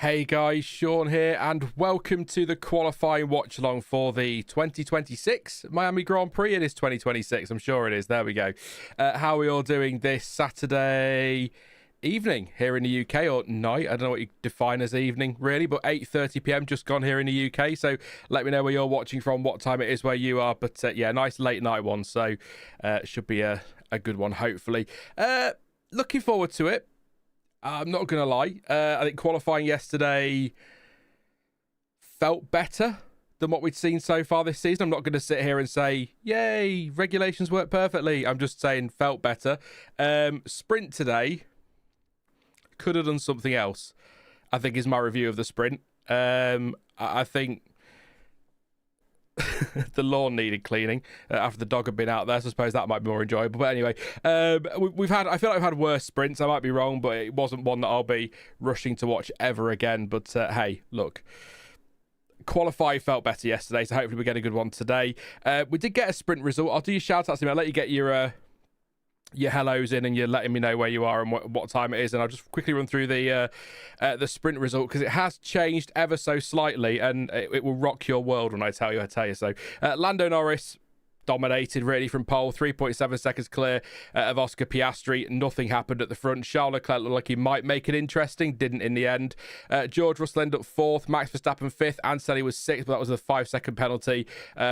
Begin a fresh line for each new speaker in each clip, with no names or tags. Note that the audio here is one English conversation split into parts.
Hey guys, Sean here, and welcome to the qualifying watch-along for the 2026 Miami Grand Prix. It is 2026, I'm sure it is. There we go. How are we all doing this Saturday evening here in the UK, or night? I don't know what you define as evening, really, but 8:30 p.m. just gone here in the UK, so let me know where you're watching from, what time it is where you are, but yeah, nice late night one, so should be a good one, hopefully. Looking forward to it. I'm not going to lie. I think qualifying yesterday felt better than what we'd seen so far this season. I'm not going to sit here and say, yay, regulations work perfectly. I'm just saying felt better. Sprint today could have done something else, I think, is my review of the sprint. I think the lawn needed cleaning after the dog had been out there, so I suppose that might be more enjoyable. But anyway, I feel like we've had worse sprints. I might be wrong, but it wasn't one that I'll be rushing to watch ever again. But hey, look, qualify felt better yesterday, so hopefully we get a good one today. We did get a sprint result. I'll do your shout outs to me. I'll let you get your hellos in, and you're letting me know where you are and what time it is, and I'll just quickly run through the sprint result, because it has changed ever so slightly, and it will rock your world when I tell you. So Lando Norris dominated really from pole, 3.7 seconds clear of Oscar Piastri. Nothing happened at the front. Charles Leclerc looked like he might make it interesting, didn't in the end. George Russell ended up 4th, Max Verstappen 5th, Antonelli was 6th, but that was a 5-second penalty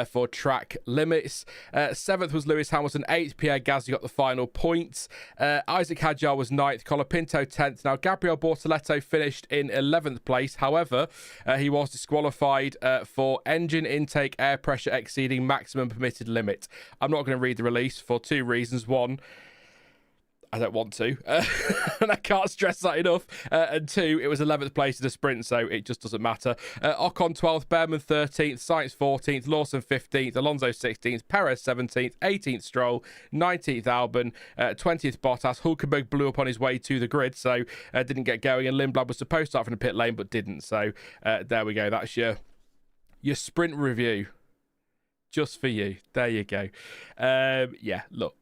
for track limits. 7th was Lewis Hamilton, 8th Pierre Gasly got the final points. Isack Hadjar was 9th, Colapinto 10th. Now Gabriel Bortoleto finished in 11th place, however he was disqualified for engine intake air pressure exceeding maximum permitted limit. I'm not going to read the release for two reasons. One, I don't want to, and I can't stress that enough. And two, it was 11th place in the sprint, so it just doesn't matter. Ocon 12th, Bearman 13th, Sainz 14th, Lawson 15th, Alonso 16th, Perez 17th, 18th Stroll, 19th Albon, 20th Bottas. Hulkenberg blew up on his way to the grid, so didn't get going, and Lindblad was supposed to start from the pit lane, but didn't. So there we go. That's your sprint review. Just for you. There you go. Yeah, look.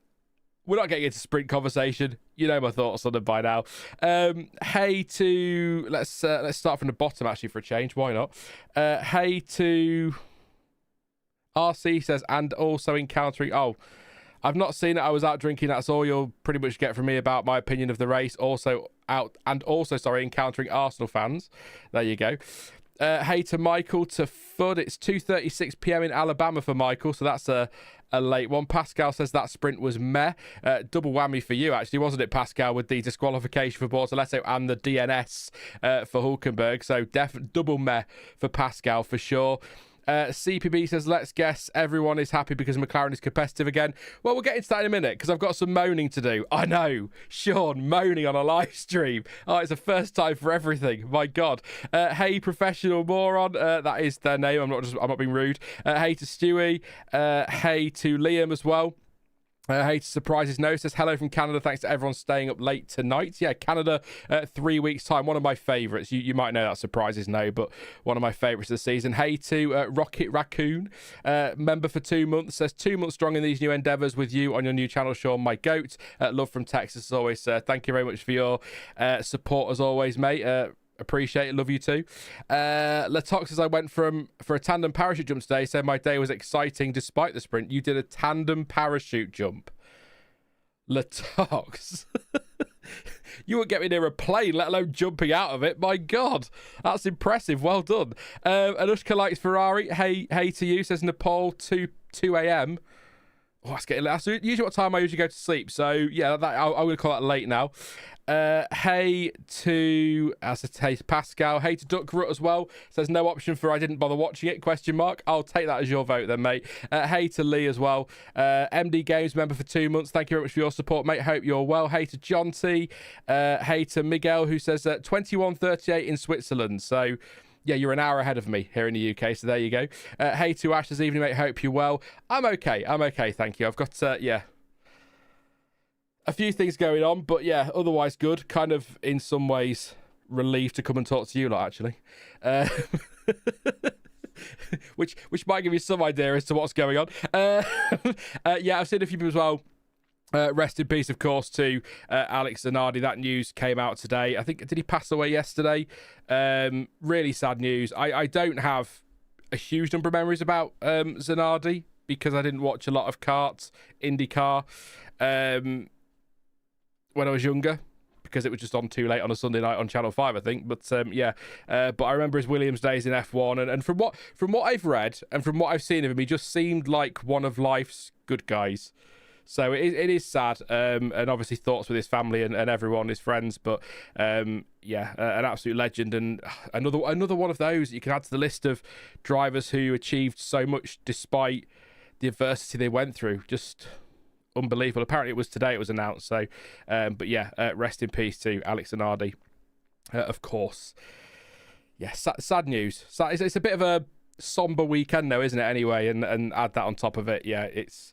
We're not getting into sprint conversation. You know my thoughts on it by now. Hey to... Let's start from the bottom, actually, for a change. Why not? Hey to... RC says, and also encountering... Oh, I've not seen it. I was out drinking. That's all you'll pretty much get from me about my opinion of the race. Also encountering Arsenal fans. There you go. Hey to Michael, to Fudd. It's 2:36 p.m. in Alabama for Michael, so that's a late one. Pascal says that sprint was meh. Double whammy for you, actually, wasn't it, Pascal, with the disqualification for Bortoleto and the DNS for Hulkenberg. So double meh for Pascal for sure. CPB says, let's guess everyone is happy because McLaren is competitive again. Well, we'll get into that in a minute, because I've got some moaning to do. I know, Sean, moaning on a live stream. Oh, it's the first time for everything. My God. Hey, professional moron. That is their name. I'm not being rude. Hey to Stewie. Hey to Liam as well. Hey to Surprises No says, hello from Canada. Thanks to everyone staying up late tonight. Yeah, Canada, 3 weeks' time. One of my favourites. You might know that Surprises No, but one of my favourites of the season. Hey to Rocket Raccoon, member for 2 months. Says, 2 months strong in these new endeavours with you on your new channel, Sean, my goat. Love from Texas as always. Thank you very much for your support as always, mate. Appreciate it. Love you too. Latox says, I went for a tandem parachute jump today. Said my day was exciting despite the sprint. You did a tandem parachute jump. Latox. You won't get me near a plane, let alone jumping out of it. My God, that's impressive. Well done. Anushka likes Ferrari. Hey to you, says Nepal, 2 a.m. Oh, that's getting late. That's usually what time I usually go to sleep. So yeah, I'm going to call that late now. Hey to Pascal. Hey to Duck Rut as well. Says no option for I didn't bother watching it, question mark. I'll take that as your vote then, mate. Hey to Lee as well. MD Games member for 2 months. Thank you very much for your support, mate. Hope you're well. Hey to John T. Hey to Miguel, who says 21:38 in Switzerland. So yeah, you're an hour ahead of me here in the UK, so there you go. Hey to Ash this evening, mate. Hope you're well. I'm okay, thank you. I've got a few things going on, but yeah, otherwise good. Kind of in some ways relieved to come and talk to you lot, actually. Which might give you some idea as to what's going on. Yeah, I've seen a few people as well Rest in peace, of course, to Alex Zanardi. That news came out today. I think, did he pass away yesterday? Really sad news. I don't have a huge number of memories about Zanardi because I didn't watch a lot of karts, IndyCar, when I was younger, because it was just on too late on a Sunday night on Channel 5, I think. But but I remember his Williams days in F1, and from what I've read and from what I've seen of him, he just seemed like one of life's good guys. So it is sad, and obviously thoughts with his family and everyone, his friends. But an absolute legend, and another one of those that you can add to the list of drivers who achieved so much despite the adversity they went through. Just unbelievable. Apparently it was today it was announced. So, rest in peace to Alex Zanardi, of course. Yeah, sad news. It's a bit of a somber weekend though, isn't it, anyway, and add that on top of it. Yeah, it's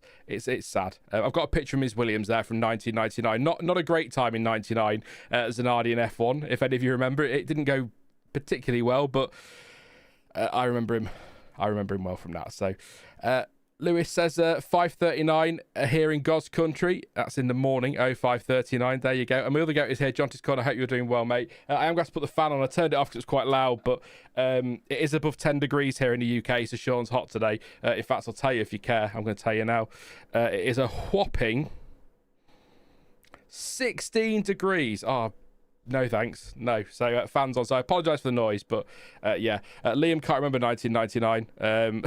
sad. I've got a picture of Ms. Williams there from 1999. Not a great time in 99, Zanardi in F1, if any of you remember it. It didn't go particularly well, but I remember him well from that. So Lewis says 5:39 here in God's country. That's in the morning. 5:39. There you go. And my other goat is here. Jonty's Corner. I hope you're doing well, mate. I am going to put the fan on. I turned it off because it was quite loud, but it is above 10 degrees here in the UK, so Sean's hot today. In fact, I'll tell you if you care. I'm going to tell you now. It is a whopping 16 degrees. Oh, no thanks. No. So fans on. So I apologise for the noise, but Liam can't remember 1999.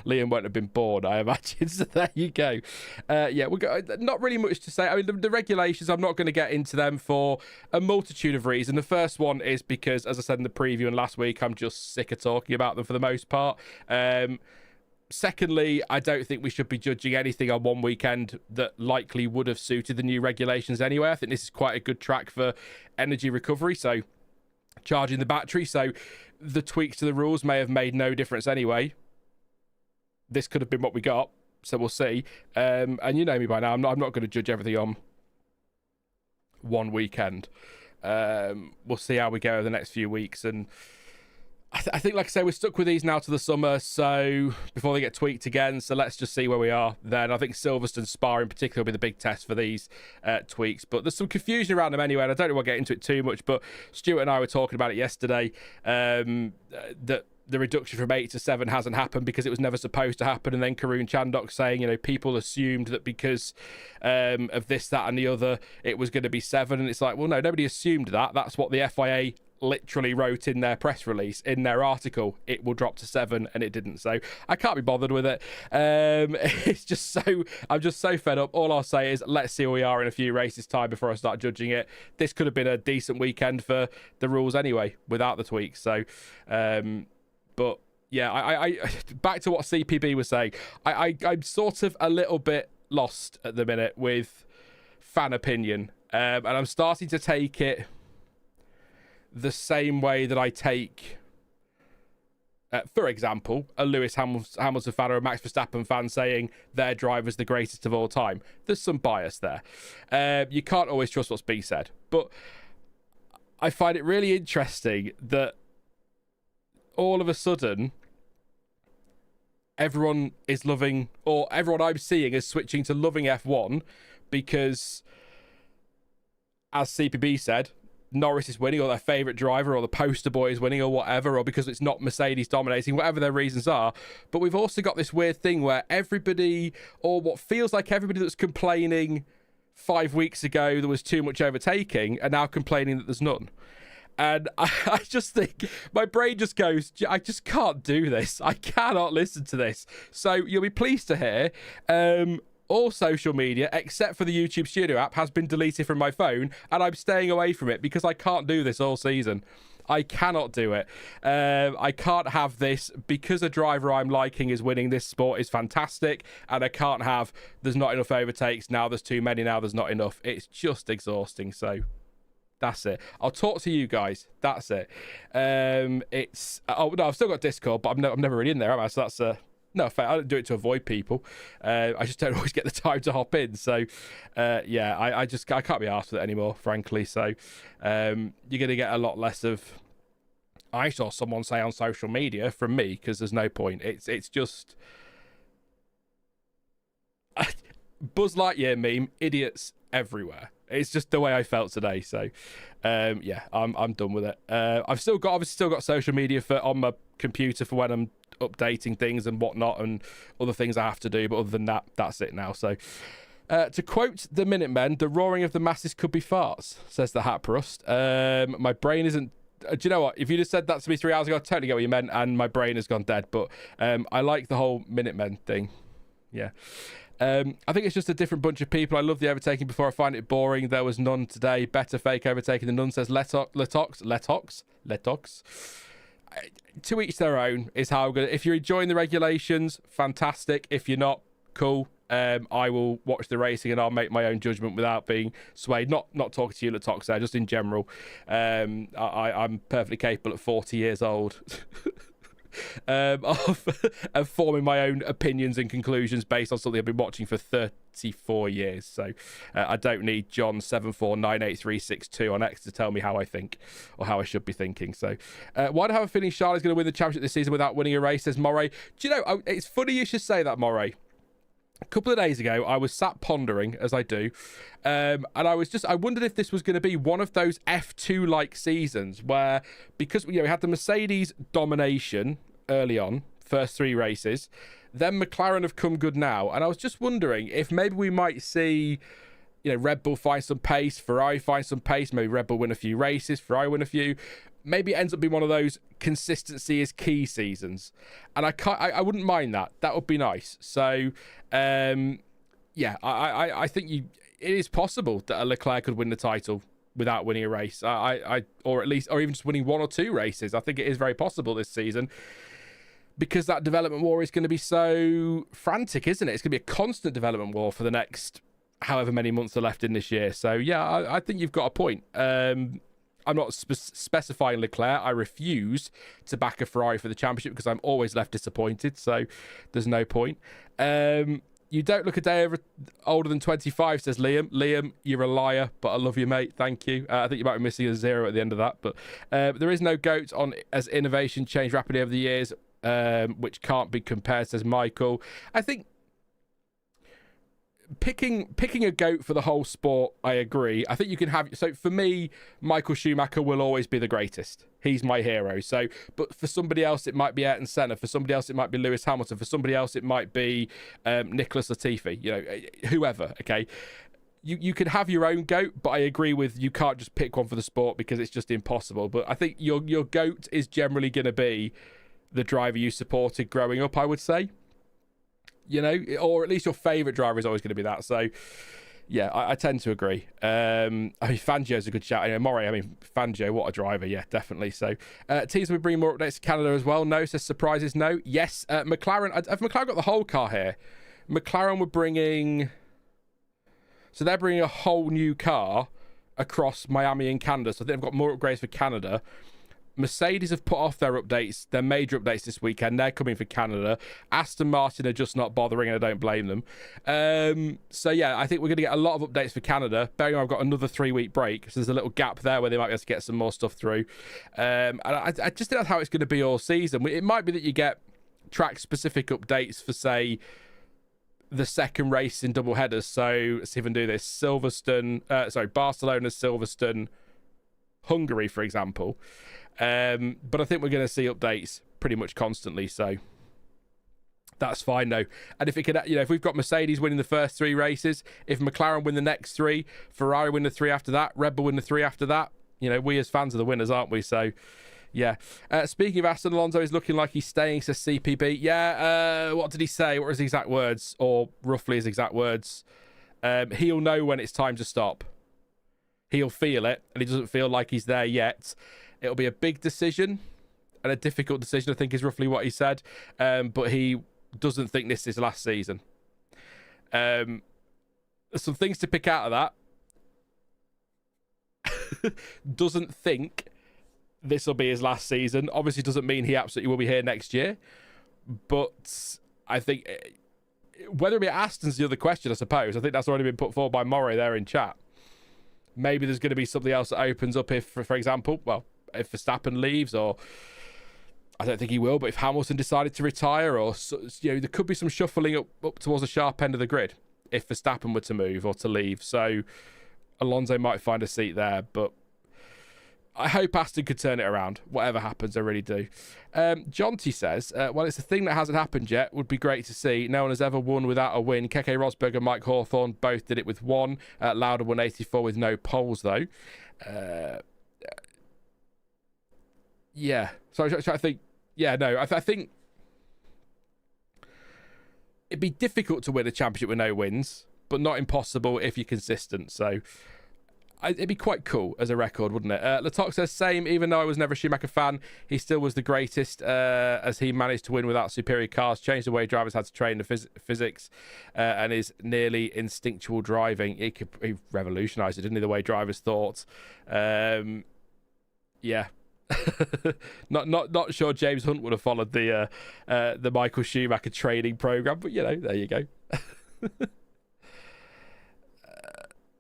Liam won't have been born, I imagine. So there you go. We've got not really much to say. I mean, the regulations, I'm not going to get into them for a multitude of reasons. The first one is because, as I said in the preview and last week, I'm just sick of talking about them for the most part. Secondly, I don't think we should be judging anything on one weekend that likely would have suited the new regulations anyway. I think this is quite a good track for energy recovery, so charging the battery. So the tweaks to the rules may have made no difference anyway. This could have been what we got, so we'll see. And you know me by now, I'm not going to judge everything on one weekend. We'll see how we go over the next few weeks, and I think, like I say, we're stuck with these now to the summer, so before they get tweaked again. So let's just see where we are then. I think Silverstone, Spa in particular, will be the big test for these tweaks. But there's some confusion around them anyway, and I don't want to get into it too much. But Stuart and I were talking about it yesterday, that the reduction from 8 to 7 hasn't happened because it was never supposed to happen. And then Karun Chandok saying, people assumed that because of this, that, and the other, it was going to be 7. And it's like, well, no, nobody assumed that. That's what the FIA literally wrote in their press release, in their article. It will drop to 7, and it didn't. So I can't be bothered with it. I'm just so fed up. All I'll say is let's see where we are in a few races time before I start judging it. This could have been a decent weekend for the rules anyway without the tweaks. So but yeah, I back to what CPB was saying. I'm sort of a little bit lost at the minute with fan opinion, and I'm starting to take it the same way that I take, for example, a Lewis Hamilton fan or a Max Verstappen fan saying their driver's the greatest of all time. There's some bias there. You can't always trust what's being said. But I find it really interesting that all of a sudden everyone is loving, or everyone I'm seeing is switching to loving F1 because, as CPB said, Norris is winning, or their favourite driver, or the poster boy is winning, or whatever, or because it's not Mercedes dominating, whatever their reasons are. But we've also got this weird thing where everybody, or what feels like everybody that's complaining 5 weeks ago there was too much overtaking, are now complaining that there's none. And I just think, my brain just goes, I just can't do this. I cannot listen to this. So you'll be pleased to hear, all social media, except for the YouTube Studio app, has been deleted from my phone, and I'm staying away from it because I can't do this all season. I cannot do it. I can't have this because a driver I'm liking is winning. This sport is fantastic, and I can't have there's not enough overtakes, now there's too many, now there's not enough. It's just exhausting. So that's it. I'll talk to you guys. That's it. I've still got Discord, but I'm never really in there, am I? So that's no, fair. I don't do it to avoid people. I just don't always get the time to hop in. So, I can't be arsed with it anymore, frankly. So, you're going to get a lot less of, I saw someone say on social media from me, because there's no point. It's just, Buzz Lightyear meme, idiots everywhere. It's just the way I felt today. So, yeah, I'm done with it. I've still got social media on my computer for when I'm updating things and whatnot and other things I have to do. But other than that, that's it now. So, to quote the Minutemen, the roaring of the masses could be farts, says the Hatprust. My brain isn't. Do you know what? If you'd have said that to me 3 hours ago, I totally get what you meant, and my brain has gone dead. But I like the whole Minutemen thing. Yeah. I think it's just a different bunch of people. I love the overtaking before. I find it boring. There was none today. Better fake overtaking than none, says Letox. To each their own is how I'm going to... If you're enjoying the regulations, fantastic. If you're not, cool. I will watch the racing and I'll make my own judgment without being swayed. Not talking to you, Letox there, just in general. I'm perfectly capable at 40 years old of forming my own opinions and conclusions based on something I've been watching for 34 years. So I don't need John 7498362 on X to tell me how I think or how I should be thinking. So why do I have a feeling Charlotte's going to win the championship this season without winning a race, says Moray. Do you know, it's funny you should say that, Moray. A couple of days ago, I was sat pondering, as I do, and I wondered if this was going to be one of those F2-like seasons where, because we had the Mercedes domination early on, first 3 races, then McLaren have come good now, and I was just wondering if maybe we might see, Red Bull find some pace, Ferrari find some pace, maybe Red Bull win a few races, Ferrari win a few. Maybe it ends up being one of those consistency is key seasons, and I wouldn't mind that. That would be nice. So, yeah, I think it is possible that a Leclerc could win the title without winning a race. Or even just winning 1 or 2 races. I think it is very possible this season because that development war is going to be so frantic, isn't it? It's going to be a constant development war for the next however many months are left in this year. So yeah, I think you've got a point. I'm not specifying Leclerc. I refuse to back a Ferrari for the championship because I'm always left disappointed. So there's no point. You don't look a day older than 25, says Liam. Liam, you're a liar, but I love you, mate. Thank you. I think you might be missing a 0 at the end of that. But there is no GOAT as innovation changed rapidly over the years, which can't be compared, says Michael. I think picking a GOAT for the whole sport, I agree. I think you can have... So for me, Michael Schumacher will always be the greatest. He's my hero. So, but for somebody else, it might be Ayrton Senna. For somebody else, it might be Lewis Hamilton. For somebody else, it might be Nicholas Latifi. Whoever, okay? You can have your own GOAT, but I agree with you can't just pick one for the sport because it's just impossible. But I think your GOAT is generally going to be the driver you supported growing up, I would say. Or at least your favourite driver is always going to be that. So, yeah, I tend to agree. Fangio's a good shout. Anyway, Moray, Fangio, what a driver. Yeah, definitely. So, teams will be bringing more updates to Canada as well. No, says surprises. No. Yes, McLaren. Have McLaren got the whole car here? McLaren were bringing... So they're bringing a whole new car across Miami and Canada. So they've got more upgrades for Canada. Mercedes have put off their updates, their major updates this weekend. They're coming for Canada. Aston Martin are just not bothering, and I don't blame them. So, yeah, I think we're going to get a lot of updates for Canada. Bearing in mind, I've got another 3-week break, so there's a little gap there where they might be able to get some more stuff through. And I just think that's how it's going to be all season. It might be that you get track-specific updates for, say, the second race in double headers. So, let's see if I can do this. Barcelona, Silverstone, Hungary, for example. But I think we're going to see updates pretty much constantly, so that's fine though. And if it can, if we've got Mercedes winning the first 3 races, if McLaren win the next 3, Ferrari win the 3 after that, Red Bull win the 3 after that, we as fans are the winners, aren't we? So yeah. Speaking of Aston, Alonso is looking like he's staying, says CPB. Yeah. What did he say? What were his exact words, or roughly his exact words? He'll know when it's time to stop. He'll feel it, and he doesn't feel like he's there yet. It'll be a big decision and a difficult decision, I think is roughly what he said. But he doesn't think this is last season. There's some things to pick out of that. Doesn't think this will be his last season. Obviously doesn't mean he absolutely will be here next year. But I think whether it be Aston's the other question, I suppose. I think that's already been put forward by Moray there in chat. Maybe there's going to be something else that opens up if, for example, if Verstappen leaves, or I don't think he will, but if Hamilton decided to retire, or there could be some shuffling up towards the sharp end of the grid. if Verstappen were to move or to leave. So Alonso might find a seat there, but I hope Aston could turn it around. Whatever happens, I really do. Jonty says, well, it's a thing that hasn't happened yet. Would be great to see. No one has ever won without a win. Keke Rosberg and Mike Hawthorne both did it with one. Lauda won 84 with no poles, though. Yeah. So I think... Yeah, no, I think it'd be difficult to win a championship with no wins, but not impossible if you're consistent. So it'd be quite cool as a record, wouldn't it? Latok says, same, even though I was never a Schumacher fan, he still was the greatest as he managed to win without superior cars, changed the way drivers had to train the physics, and his nearly instinctual driving. He revolutionised it, didn't he, the way drivers thought. Yeah. not sure James Hunt would have followed the Michael Schumacher training program, but there you go.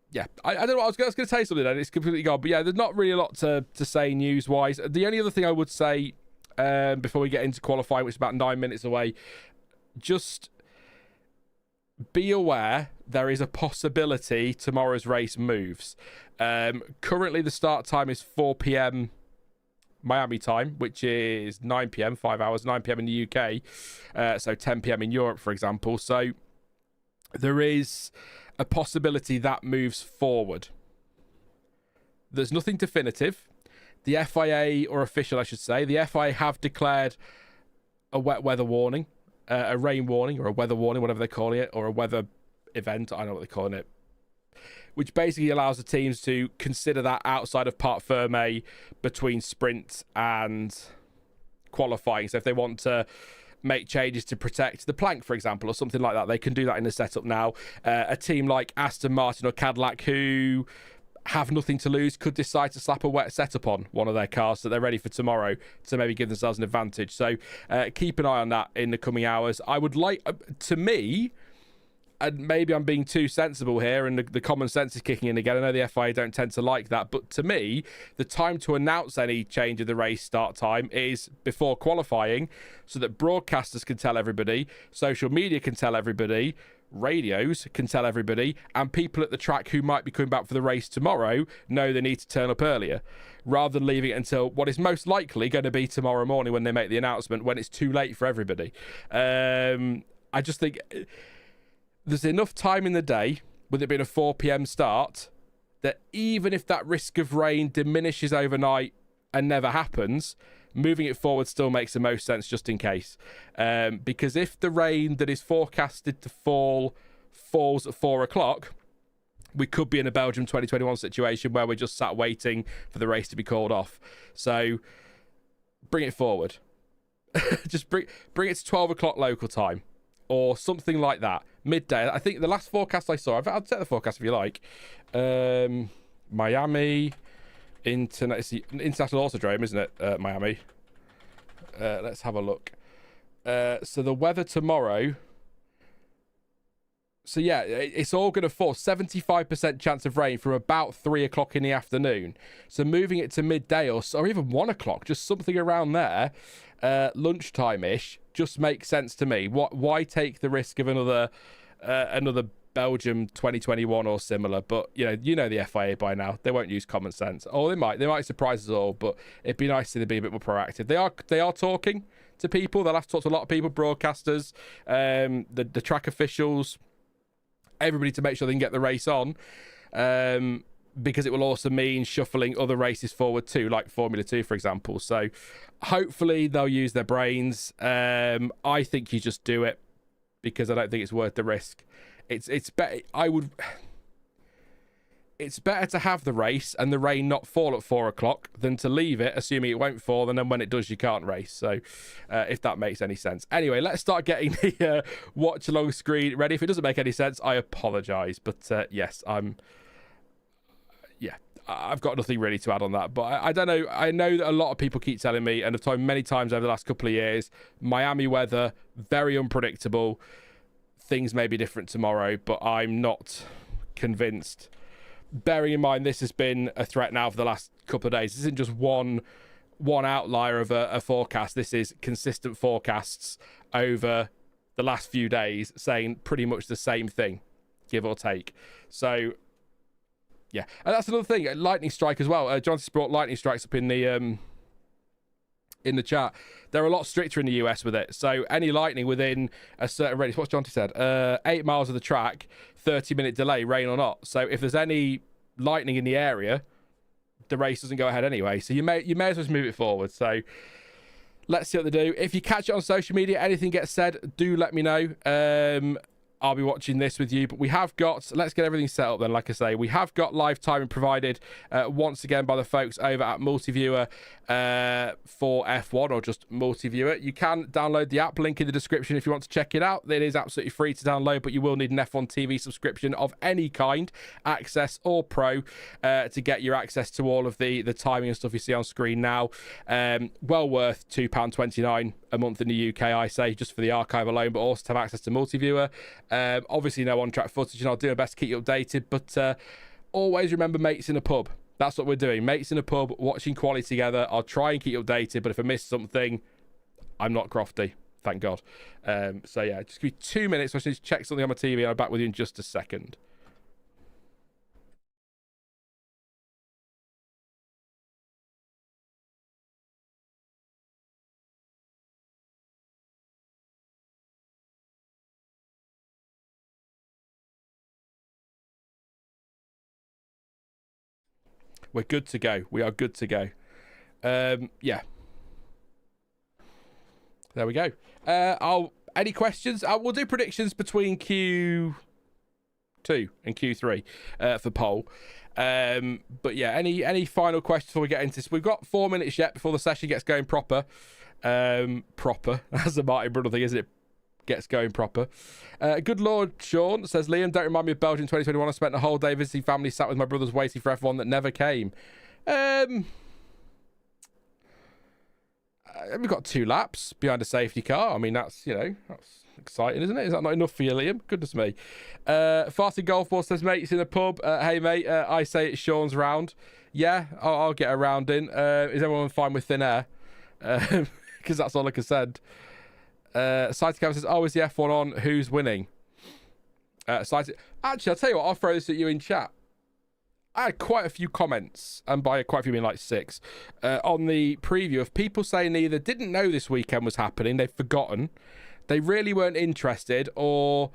Yeah, I don't know. I was going to say something then. It's completely gone, but yeah, there's not really a lot to say news wise. The only other thing I would say before we get into qualifying, which is about 9 minutes away, just be aware there is a possibility tomorrow's race moves. Currently, the start time is 4 p.m. Miami time, which is 9 p.m, 5 hours, 9 p.m. in the UK, so 10 p.m. in Europe, for example. So there is a possibility that moves forward. There's nothing definitive. The FIA, or official, I should say, the FIA have declared a wet weather warning, a rain warning, or a weather warning, whatever they're calling it, or a weather event, I don't know what they're calling it, which basically allows the teams to consider that outside of part ferme between sprint and qualifying. So if they want to make changes to protect the plank, for example, or something like that, they can do that in the setup now. A team like Aston Martin or Cadillac, who have nothing to lose, could decide to slap a wet setup on one of their cars so they're ready for tomorrow to maybe give themselves an advantage. So keep an eye on that in the coming hours. I would like, to me, and maybe I'm being too sensible here and the common sense is kicking in again. I know the FIA don't tend to like that, but to me, the time to announce any change of the race start time is before qualifying, so that broadcasters can tell everybody, social media can tell everybody, radios can tell everybody, and people at the track who might be coming back for the race tomorrow know they need to turn up earlier, rather than leaving it until what is most likely going to be tomorrow morning when they make the announcement, when it's too late for everybody. I just think there's enough time in the day, with it being a 4 p.m. start, that even if that risk of rain diminishes overnight and never happens, moving it forward still makes the most sense just in case. Because if the rain that is forecasted to falls at 4 o'clock, we could be in a Belgium 2021 situation where we're just sat waiting for the race to be called off. So bring it forward. Just bring it to 12 o'clock local time or something like that. Midday. I think the last forecast I saw, I'll take the forecast if you like. Miami International Autodrome, isn't it? Miami. Let's have a look. So the weather tomorrow. So yeah, it's all going to fall. 75% chance of rain from about 3 o'clock in the afternoon. So moving it to midday or even 1 o'clock, just something around there, lunchtime-ish, just makes sense to me. Why take the risk of another Belgium 2021 or similar? But you know the FIA by now, they won't use common sense. Or they might surprise us all, but it'd be nice to be a bit more proactive. They are talking to people. They'll have to talk to a lot of people, broadcasters, the track officials, everybody, to make sure they can get the race on, because it will also mean shuffling other races forward too, like Formula 2, for example. So hopefully they'll use their brains. I think you just do it, because I don't think it's worth the risk. It's better. It's better to have the race and the rain not fall at 4 o'clock than to leave it, assuming it won't fall, and then when it does, you can't race. So, if that makes any sense. Anyway, let's start getting the watch along screen ready. If it doesn't make any sense, I apologise. But yes, I've got nothing really to add on that. But I don't know. I know that a lot of people keep telling me, and have told me many times over the last couple of years, Miami weather, very unpredictable. Things may be different tomorrow, but I'm not convinced. Bearing in mind, this has been a threat now for the last couple of days. This isn't just one outlier of a forecast. This is consistent forecasts over the last few days saying pretty much the same thing. give or take. So, yeah. And that's another thing. Lightning strike as well. Johnson's brought lightning strikes up in the chat. They're a lot stricter in the US with it. So any lightning within a certain radius, what's Jonty said? 8 miles of the track, 30-minute delay, rain or not. So if there's any lightning in the area, the race doesn't go ahead anyway. So you may as well move it forward. So let's see what they do. If you catch it on social media, anything gets said, do let me know. I'll be watching this with you, but we have got, let's get everything set up then. Like I say, we have got live timing provided once again by the folks over at Multiviewer for F1, or just Multiviewer. You can download the app, link in the description if you want to check it out. It is absolutely free to download, but you will need an F1 TV subscription of any kind, Access or Pro, to get your access to all of the timing and stuff you see on screen now. Well worth £2.29 a month in the UK, I say, just for the archive alone, but also to have access to Multiviewer. Obviously no on-track footage, and I'll do my best to keep you updated, but always remember mates in a pub. That's what we're doing. Mates in a pub, watching quality together. I'll try and keep you updated, but if I miss something, I'm not crofty, thank God. So yeah, just give me 2 minutes. I just need to check something on my TV, and I'm back with you in just a second. We're good to go. We are good to go. Yeah. There we go. Any questions? We'll do predictions between Q2 and Q3 for poll. But yeah, any final questions before we get into this? We've got 4 minutes yet before the session gets going proper. Proper. That's a Martin Brundle thing, isn't it? Gets going proper. Good Lord Sean says, Liam, don't remind me of Belgium 2021. I spent the whole day visiting family, sat with my brothers waiting for F1 that never came. We've got 2 laps behind a safety car. I mean, that's exciting, isn't it? Is that not enough for you, Liam? Goodness me. Farted Golf Ball says, mate, it's in a pub. Hey, mate, I say it's Sean's round. Yeah, I'll get a round in. Is everyone fine with thin air? Because that's all I can send. Cytocam says, oh, is the F1 on? Who's winning? Actually, I'll tell you what, I'll throw this at you in chat. I had quite a few comments, and by quite a few I mean like 6, on the preview of people saying they either didn't know this weekend was happening, they've forgotten, they really weren't interested, or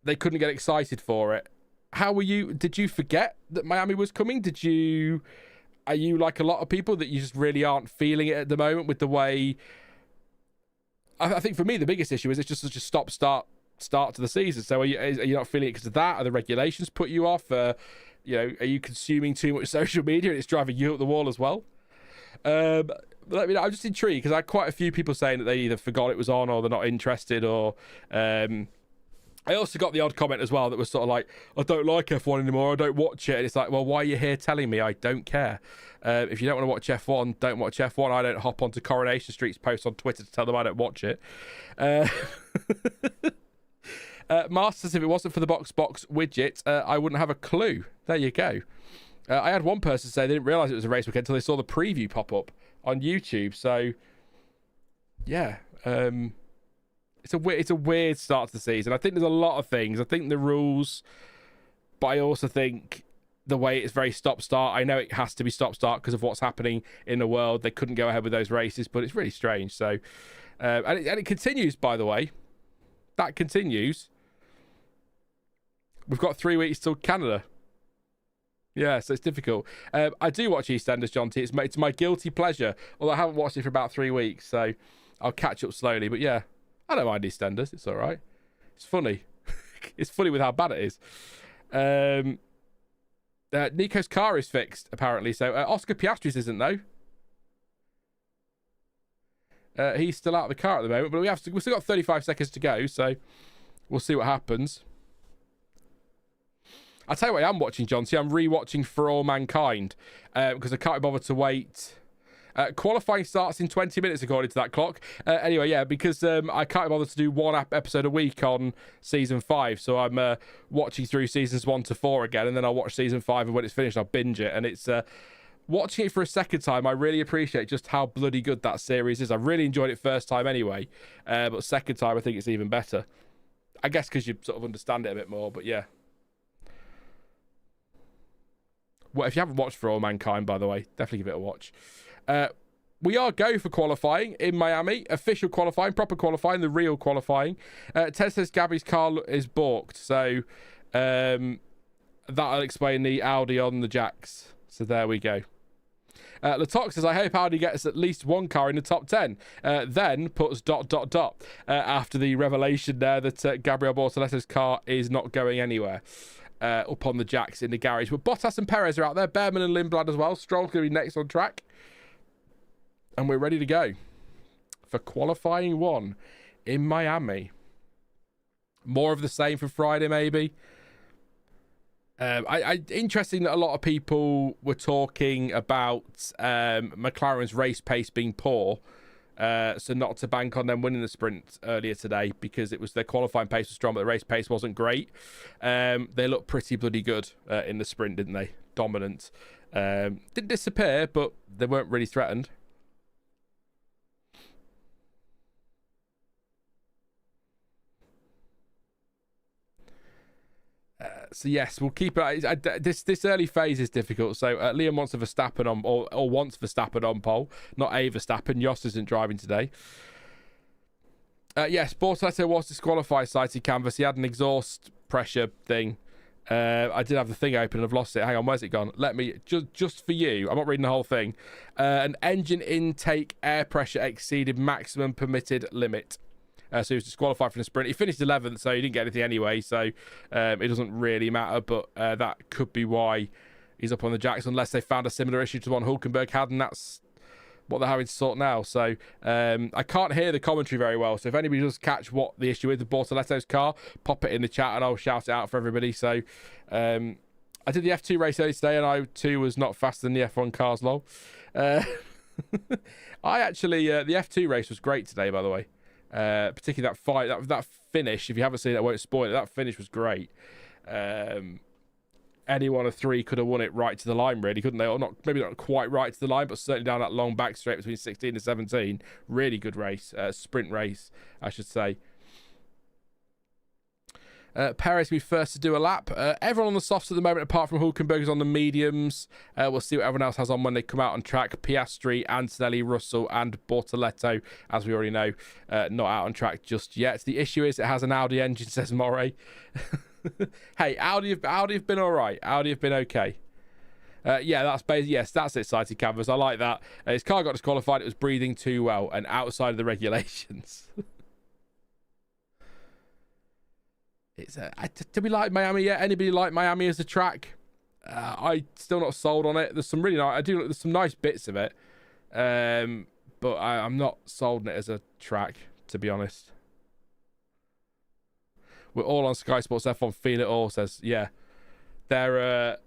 they couldn't get excited for it. How were you? Did you forget that Miami was coming? Are you like a lot of people that you just really aren't feeling it at the moment with the way... I think for me the biggest issue is it's just such a stop-start to the season. So are you not feeling it because of that? Are the regulations put you off? Are you consuming too much social media and it's driving you up the wall as well? Let me know. I'm just intrigued because I had quite a few people saying that they either forgot it was on or they're not interested, or I also got the odd comment as well that was sort of like, I don't like F1 anymore, I don't watch it. And it's like, well, why are you here telling me? I don't care. If you don't want to watch F1, don't watch F1. I don't hop onto Coronation Street's post on Twitter to tell them I don't watch it. Master says, if it wasn't for the box widget, I wouldn't have a clue. There you go. I had one person say they didn't realise it was a race weekend until they saw the preview pop up on YouTube. So, yeah. It's a weird start to the season. I think there's a lot of things. I think the rules, but I also think the way it's very stop-start. I know it has to be stop-start because of what's happening in the world. They couldn't go ahead with those races, but it's really strange. So, and it continues, by the way. That continues. We've got 3 weeks till Canada. Yeah, so it's difficult. I do watch EastEnders, John T. It's my guilty pleasure, although I haven't watched it for about 3 weeks, so I'll catch up slowly. But yeah, I don't mind EastEnders. It's all right. It's funny. It's funny with how bad it is. Nico's car is fixed, apparently. So Oscar Piastri's isn't, though. He's still out of the car at the moment, but we've still got 35 seconds to go, so we'll see what happens. I'll tell you what I am watching, John. See, I'm rewatching For All Mankind because I can't be bothered to wait. Qualifying starts in 20 minutes, according to that clock. Anyway, yeah, because I can't be bothered to do one episode a week on Season 5. So I'm watching through Seasons 1 to 4 again, and then I'll watch Season 5, and when it's finished, I'll binge it. And it's watching it for a second time, I really appreciate just how bloody good that series is. I really enjoyed it first time anyway, but second time, I think it's even better. I guess because you sort of understand it a bit more, but yeah. Well, if you haven't watched For All Mankind, by the way, definitely give it a watch. We are go for qualifying in Miami. Official qualifying, proper qualifying, the real qualifying. Ted says Gabby's car is balked, so that'll explain the Audi on the jacks. So there we go. Latok says, I hope Audi gets at least one car in the top 10. Then puts ... after the revelation there that Gabriel Bortoletto's car is not going anywhere. Up on the jacks in the garage. But Bottas and Perez are out there. Bearman and Lindblad as well. Stroll's going to be next on track. And we're ready to go for qualifying 1 in Miami. More of the same for Friday, maybe. Interesting that a lot of people were talking about McLaren's race pace being poor. So not to bank on them winning the sprint earlier today, because it was their qualifying pace was strong, but the race pace wasn't great. They looked pretty bloody good in the sprint, didn't they? Dominant. Didn't disappear, but they weren't really threatened. So yes, we'll keep it. This early phase is difficult. So Liam wants a Verstappen on, or wants Verstappen on pole, not a Verstappen. Jos isn't driving today. Yes, Bortoletto was disqualified. Cited canvas. He had an exhaust pressure thing. I did have the thing open and I've lost it. Hang on, where's it gone? Let me just for you. I'm not reading the whole thing. An engine intake air pressure exceeded maximum permitted limit. So he was disqualified from the sprint. He finished 11th, so he didn't get anything anyway. So it doesn't really matter, but that could be why he's up on the jacks, unless they found a similar issue to one Hulkenberg had, and that's what they're having to sort now. So I can't hear the commentary very well. So if anybody does catch what the issue is with Bortoletto's car, pop it in the chat and I'll shout it out for everybody. So I did the F2 race earlier today, and I too was not faster than the F1 cars, lol. I actually, the F2 race was great today, by the way. Particularly that fight, that finish. If you haven't seen it, I won't spoil it. That finish was great. Any one of three could have won it right to the line, really, couldn't they? Or not, maybe not quite right to the line, but certainly down that long back straight between 16 and 17. Really good race, sprint race, I should say. Perez will be first to do a lap. Everyone on the softs at the moment, apart from Hulkenberg, is on the mediums. We'll see what everyone else has on when they come out on track. Piastri, Antonelli, Russell, and Bortoletto, as we already know, not out on track just yet. The issue is it has an Audi engine, says Moray. Hey, Audi have been all right. Audi have been okay. Yeah, that's basically, yes, that's it, Sighted Canvas. I like that. His car got disqualified. It was breathing too well and outside of the regulations. Do we like Miami yet? Anybody like Miami as a track? I still not sold on it. There's some really nice. There's some nice bits of it, but I'm not sold on it as a track, to be honest. We're all on Sky Sports F1. Feel it all says, yeah, their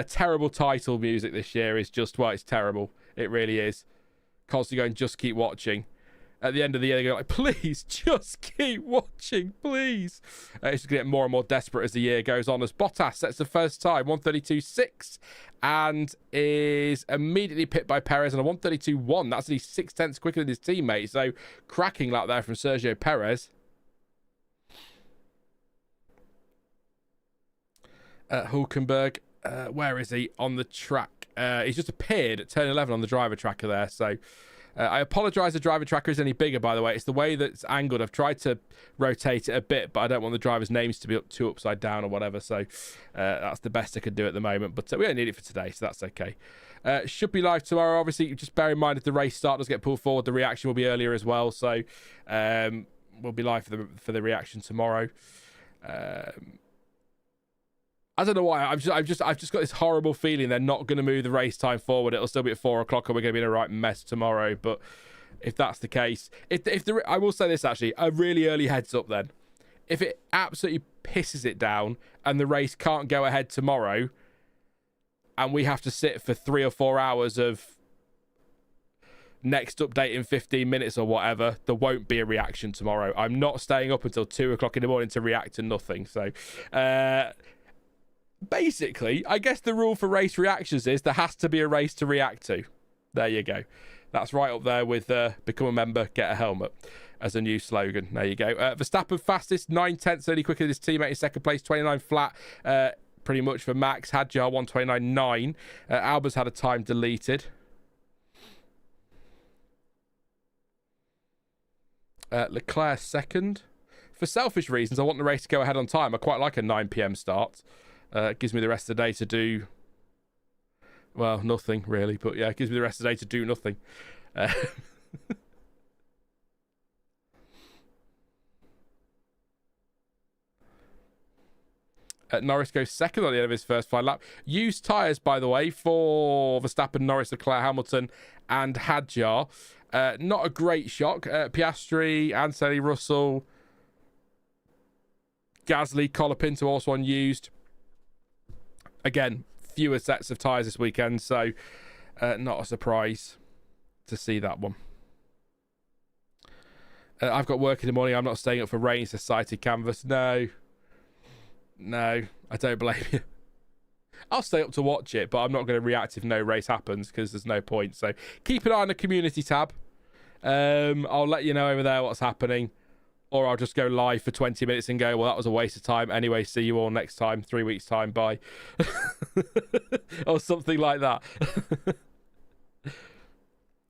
terrible title music this year is just, well, it's terrible. It really is. Constantly going, just keep watching. At the end of the year, they go like, please, just keep watching, please. It's going to get more and more desperate as the year goes on, as Bottas sets the first time, 1:32.6, and is immediately pipped by Perez on a 1:32.1. That's at least 0.6 quicker than his teammate. So, cracking lap there from Sergio Perez. Hulkenberg, where is he on the track? He's just appeared at turn 11 on the driver tracker there, so... I apologise the driver tracker is any bigger, by the way. It's the way that it's angled. I've tried to rotate it a bit, but I don't want the drivers' names to be too upside down or whatever. So that's the best I could do at the moment. But we don't need it for today, so that's okay. Should be live tomorrow. Obviously, just bear in mind if the race start does get pulled forward, the reaction will be earlier as well. So we'll be live for the reaction tomorrow. I don't know why. I've just got this horrible feeling they're not going to move the race time forward. It'll still be at 4 o'clock, and we're going to be in a right mess tomorrow. But if that's the case, I will say this actually, a really early heads up then. If it absolutely pisses it down and the race can't go ahead tomorrow, and we have to sit for 3 or 4 hours of next update in 15 minutes or whatever, there won't be a reaction tomorrow. I'm not staying up until 2 o'clock in the morning to react to nothing. So. Basically, I guess the rule for race reactions is there has to be a race to react to. There you go. That's right up there with become a member, get a helmet. as a new slogan. There you go. Verstappen fastest, 9/10 only quicker than his teammate in second place, 29 flat. Pretty much for Max. Hadjar 1:29.9. Albon's had a time deleted. Leclerc second. For selfish reasons, I want the race to go ahead on time. I quite like a 9 p.m. start. It gives me the rest of the day to do, well, nothing really, but yeah, it gives me the rest of the day to do nothing. Norris goes second on the end of his first final lap. Used tyres, by the way, for Verstappen, Norris, Leclerc, Hamilton, and Hadjar. Not a great shock. Piastri, Antonelli, Russell, Gasly, Colapinto also unused. Again, fewer sets of tyres this weekend, so not a surprise to see that one. I've got work in the morning. I'm not staying up for rain. It's a sighted canvas. No, I don't blame you. I'll stay up to watch it, but I'm not going to react if no race happens because there's no point. So keep an eye on the community tab. I'll let you know over there what's happening, or I'll just go live for 20 minutes and go, well, that was a waste of time. Anyway, see you all next time, 3 weeks' time. Bye. Or something like that.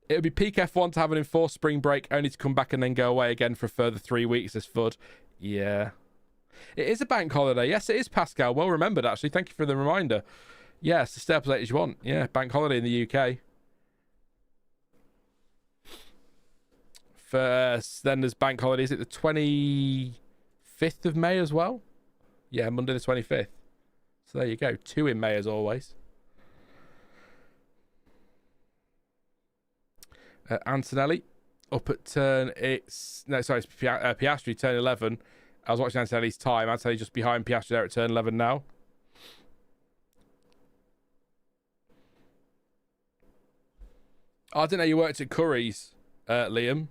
It would be peak F1 to have an enforced spring break only to come back and then go away again for a further 3 weeks as FUD. Yeah. It is a bank holiday. Yes, it is, Pascal. Well remembered, actually. Thank you for the reminder. Yes, stay up as late as you want. Yeah, bank holiday in the UK. First, then there's bank holiday. Is it the 25th of May as well? Yeah, Monday the 25th. So there you go. 2 in May as always. Antonelli up at turn... It's Piastri, turn 11. I was watching Antonelli's time. Antonelli just behind Piastri there at turn 11 now. Oh, I didn't know you worked at Curry's, Liam.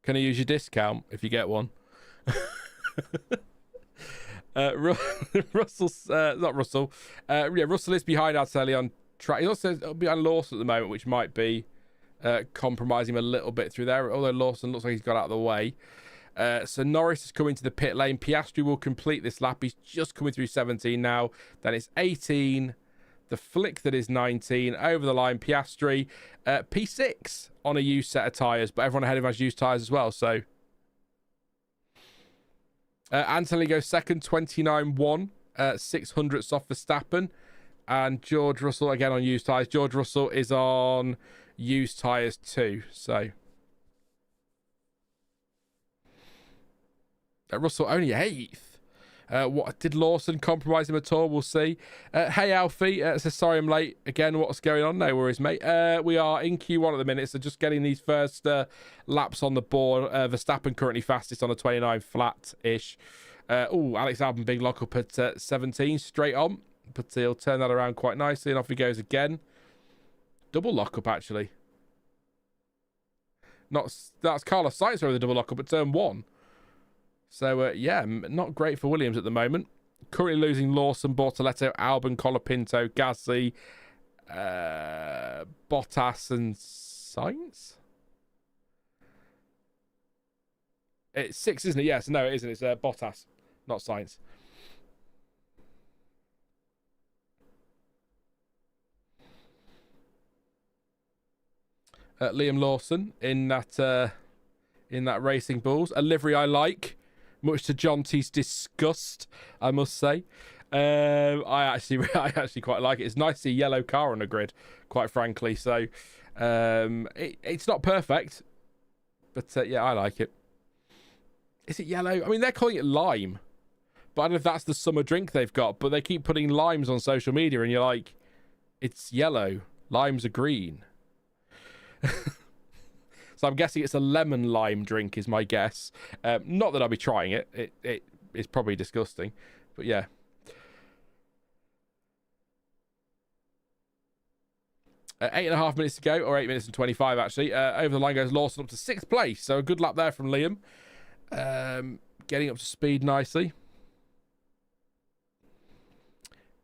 Can I use your discount if you get one? Russell's not Russell. Yeah, Russell is behind Antonelli on track. He's also behind Lawson at the moment, which might be compromising him a little bit through there. Although Lawson looks like he's got out of the way. So Norris is coming to the pit lane. Piastri will complete this lap. He's just coming through 17 now. Then it's 18. The flick that is 19. Over the line, Piastri. P6 on a used set of tyres. But everyone ahead of him has used tyres as well. So Anthony goes second, 29.1. 600ths off Verstappen. And George Russell again on used tyres. George Russell is on used tyres too. So... Russell only 8th. What did Lawson compromise him at all? We'll see. Hey Alfie, says sorry I'm late again. What's going on? No worries, mate. We are in Q1 at the minute, so just getting these first laps on the board. Verstappen currently fastest on a 29 flat-ish. Alex Albon big lock up at 17 straight on, but he'll turn that around quite nicely, and off he goes again. Double lock up actually. That's Carlos Sainz with a double lock up at turn 1. So, yeah, not great for Williams at the moment. Currently losing Lawson, Bortoletto, Albon, Colapinto, Gasly, Bottas and Sainz? It's 6, isn't it? Yes, no, it isn't. It's Bottas, not Sainz. Liam Lawson in that Racing Bulls. A livery I like. Much to John T's disgust, I must say. I actually quite like it. It's nice to see a yellow car on the grid, quite frankly. So it's not perfect, but yeah, I like it. Is it yellow? I mean, they're calling it lime, but I don't know if that's the summer drink they've got. But they keep putting limes on social media, and you're like, it's yellow. Limes are green. So I'm guessing it's a lemon lime drink is my guess. Not that I'll be trying it. It is probably disgusting. But yeah. Eight and a half minutes to go, or 8 minutes and 25 actually. Over the line goes Lawson up to 6th place. So a good lap there from Liam. Getting up to speed nicely.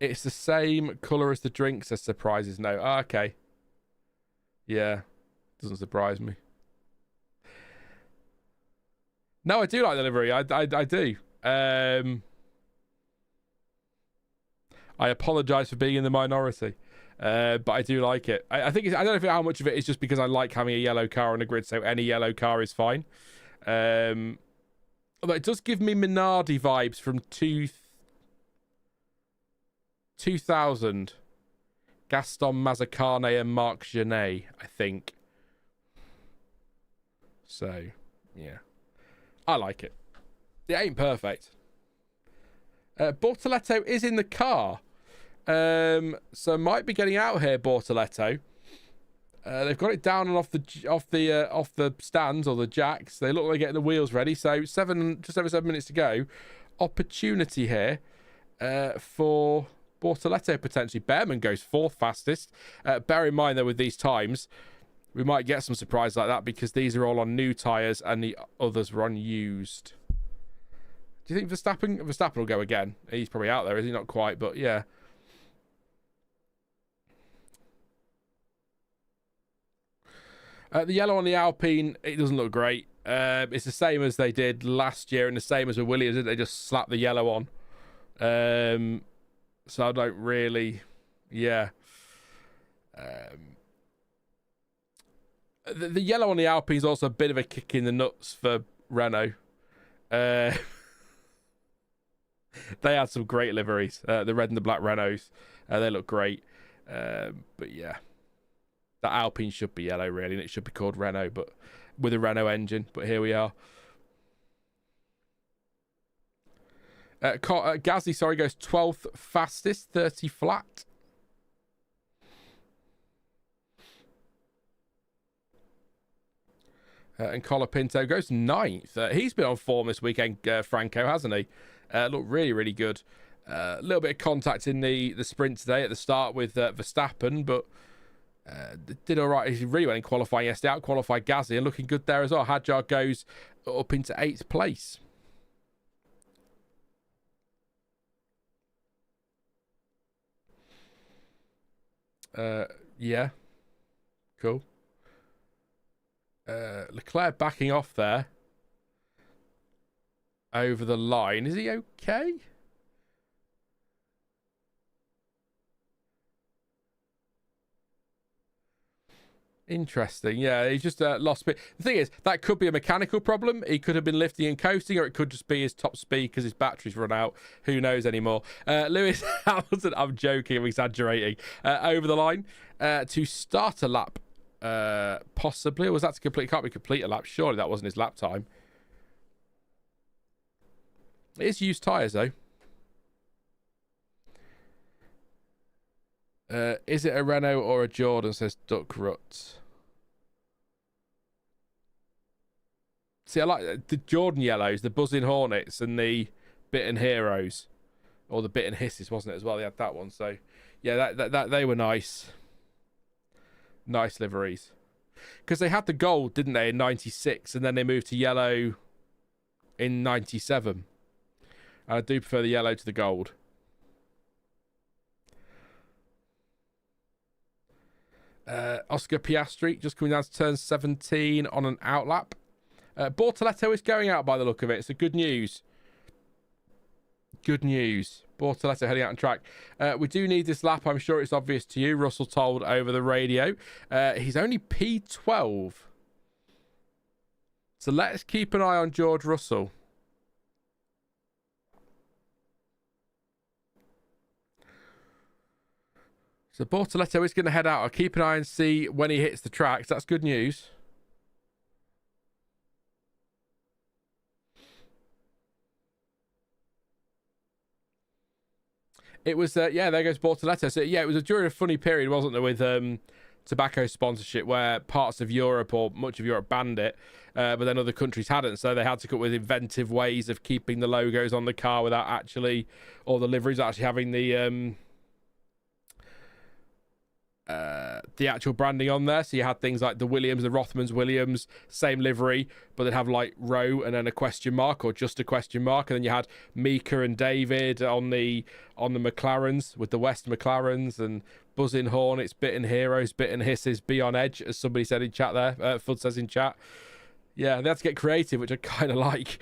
It's the same colour as the drink, says Surprises No. Oh, okay. Yeah. Doesn't surprise me. No, I do like the livery. I do. I apologise for being in the minority, but I do like it. I think I don't know how much of it is just because I like having a yellow car on the grid, so any yellow car is fine. Although it does give me Minardi vibes from 2000. Gaston Mazzacane and Marc Genet, I think. So, yeah. I like it. It ain't perfect. Bortoleto is in the car. So might be getting out here, Bortoleto. They've got it down and off the stands or the jacks. They look like they're getting the wheels ready. So just over 7 minutes to go. Opportunity here for Bortoleto potentially. Bearman goes fourth fastest. Bear in mind though, with these times, we might get some surprise like that because these are all on new tyres and the others were on used. Do you think Verstappen will go again? He's probably out there, is he? Not quite, but yeah. The yellow on the Alpine, it doesn't look great. It's the same as they did last year and the same as with Williams. They just slapped the yellow on. So I don't really... Yeah. The yellow on the Alpine is also a bit of a kick in the nuts for Renault. They had some great liveries. The red and the black Renaults. They look great. But yeah. That Alpine should be yellow, really, and it should be called Renault, but with a Renault engine. But here we are. Gasly, goes 12th fastest, 30 flat. And Colapinto goes 9th. He's been on form this weekend, Franco, hasn't he? Looked really, really good. A little bit of contact in the sprint today at the start with Verstappen, but did all right. He really went in qualifying yesterday, out-qualified Gasly, and looking good there as well. Hadjar goes up into 8th place. Yeah. Cool. Leclerc backing off there. Over the line. Is he okay? Interesting. Yeah, he just lost speed. The thing is, that could be a mechanical problem. He could have been lifting and coasting, or it could just be his top speed because his battery's run out. Who knows anymore? Lewis Hamilton, I'm joking, I'm exaggerating. Over the line to start a lap. Possibly. Or was that to complete? Can't be complete a lap. Surely that wasn't his lap time. It is used tyres, though. Is it a Renault or a Jordan, says Duck Rut. See, I like the Jordan yellows, the buzzing Hornets, and the bitten Heroes. Or the bitten Hisses, wasn't it, as well? They had that one. So, yeah, that they were nice. Nice liveries. Because they had the gold, didn't they, in 96, and then they moved to yellow in 97. And I do prefer the yellow to the gold. Oscar Piastri just coming down to turn 17 on an outlap. Bortoleto is going out by the look of it. So good news. Good news. Bortoleto heading out on track. We do need this lap. I'm sure it's obvious to you. Russell told over the radio. He's only P12. So let's keep an eye on George Russell. So Bortoleto is going to head out. I'll keep an eye and see when he hits the tracks. That's good news. It was, yeah, there goes Bortoleto. So, yeah, it was during a funny period, wasn't there, with tobacco sponsorship where parts of Europe or much of Europe banned it, but then other countries hadn't. So they had to come up with inventive ways of keeping the logos on the car without actually, or the liveries actually having the actual branding on there. So you had things like the Williams, the Rothmans Williams, same livery, but they'd have like row and then a question mark or just a question mark. And then you had Mika and David on the McLarens with the West McLarens, and buzzing Hornets, bitten Heroes, bitten Hisses, be on edge, as somebody said in chat there. Fudd says in chat. Yeah, they had to get creative, which I kind of like.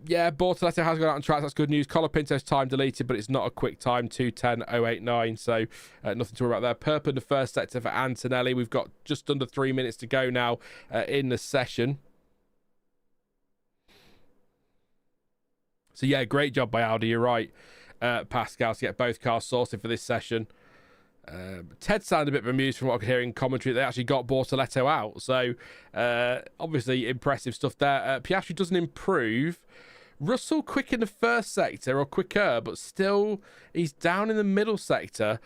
Yeah, Bortoletto has gone out on track. That's good news. Colapinto's time deleted, but it's not a quick time, 2:10.089. So nothing to worry about there. Purple in the first sector for Antonelli. We've got just under 3 minutes to go now in the session. So yeah, great job by Audi. You're right, Pascal, to get both cars sorted for this session. Ted sounded a bit bemused from what I could hear in commentary. They actually got Bortoletto out. So obviously impressive stuff there. Piastri doesn't improve. Russell quick in the first sector, or quicker, but still he's down in the middle sector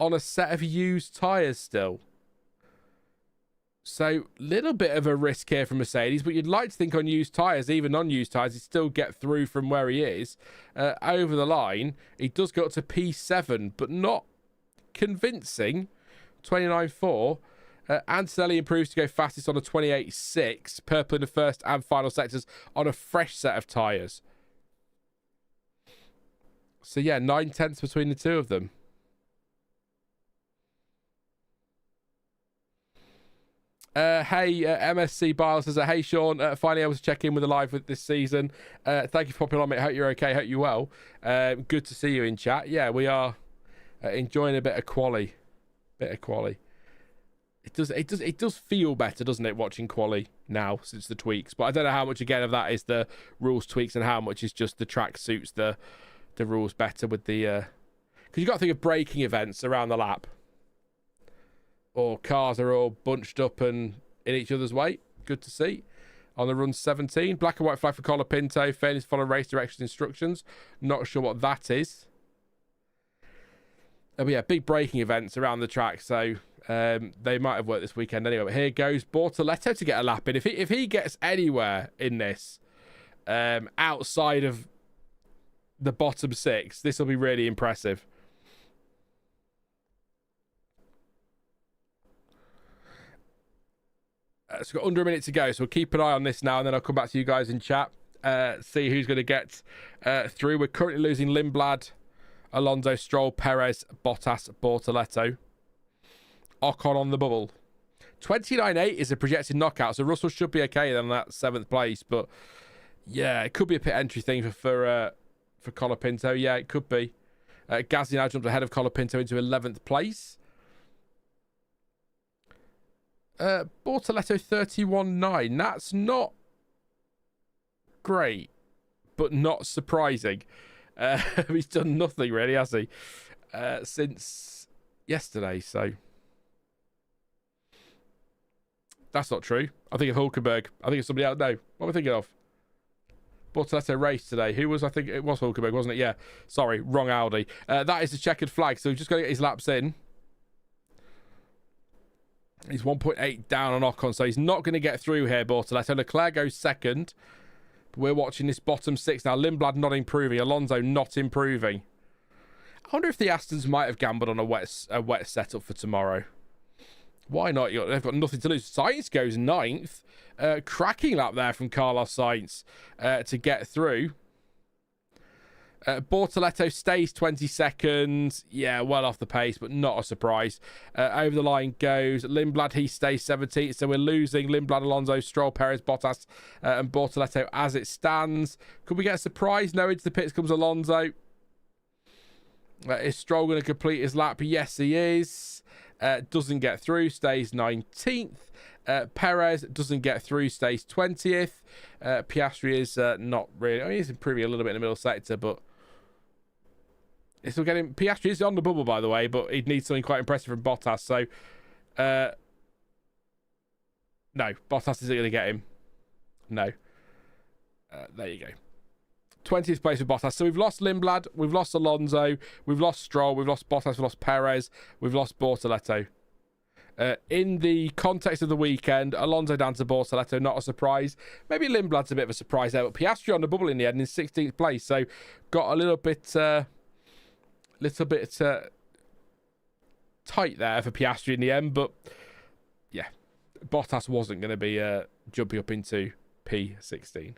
on a set of used tyres still. So little bit of a risk here for Mercedes, but you'd like to think on used tyres, even on-used tyres, he'd still get through from where he is. Over the line, he does go up to P7, but not convincing. 29.4. Antonelli improves to go fastest on a 28.6. Purple in the first and final sectors on a fresh set of tyres. So yeah, 9/10 between the two of them. Hey, MSC Biles says, hey Sean, finally able to check in with the live with this season. Thank you for popping on, mate. Hope you're okay. Hope you're well. Good to see you in chat. Yeah, we are enjoying a bit of quali. It does feel better, doesn't it, watching quali now since the tweaks? But I don't know how much again of that is the rules tweaks and how much is just the track suits the rules better with the because you got to think of braking events around the lap, or cars are all bunched up and in each other's way. Good to see. On the run 17, black and white flag for Colapinto. Fairness follow race direction instructions. Not sure what that is. But yeah, big braking events around the track, so they might have worked this weekend anyway. But here goes Bortoletto to get a lap in. If he gets anywhere in this, outside of the bottom six, this will be really impressive. So we've got under a minute to go, so we'll keep an eye on this now, and then I'll come back to you guys in chat, see who's going to get through. We're currently losing Lindblad, Alonso, Stroll, Perez, Bottas, Bortoletto. Ocon on the bubble. 29.8 is a projected knockout, so Russell should be okay then that 7th place. But yeah, it could be a pit entry thing for Colapinto. Yeah, it could be. Gasly now jumped ahead of Colapinto into 11th place. Bortoletto 31.9. That's not great, but not surprising. He's done nothing really, has he? Since yesterday, so that's not true. I think of Hulkenberg. I think it's somebody else. No, what am I thinking of? Bortoletto raced today. Who was? I think it was Hulkenberg, wasn't it? Yeah. Sorry, wrong Audi. That is the checkered flag. So he's just got to get his laps in. He's 1.8 down on Ocon, so he's not going to get through here, Bortoletto. Leclerc goes second. But we're watching this bottom six now. Lindblad not improving. Alonso not improving. I wonder if the Astons might have gambled on a wet setup for tomorrow. Why not? They've got nothing to lose. Sainz goes 9th. Cracking lap there from Carlos Sainz to get through. Bortoletto stays 22nd. Yeah, well off the pace, but not a surprise. Over the line goes Lindblad. He stays 17th. So we're losing Lindblad, Alonso, Stroll, Perez, Bottas, and Bortoletto as it stands. Could we get a surprise? No, into the pits comes Alonso. Is Stroll going to complete his lap? Yes, he is. Doesn't get through, stays 19th. Perez doesn't get through, stays 20th. Piastri is not really. I mean, he's improving a little bit in the middle sector, but it's still getting. Piastri is on the bubble, by the way, but he'd need something quite impressive from Bottas. So, no, Bottas isn't going to get him. No. There you go. 20th place with Bottas. So we've lost Lindblad, we've lost Alonso, we've lost Stroll, we've lost Bottas, we've lost Perez, we've lost Bortoletto. In the context of the weekend, Alonso down to Bortoletto, not a surprise. Maybe Lindblad's a bit of a surprise there, but Piastri on the bubble in the end in 16th place. So got a little bit tight there for Piastri in the end. But yeah, Bottas wasn't going to be jumping up into P16.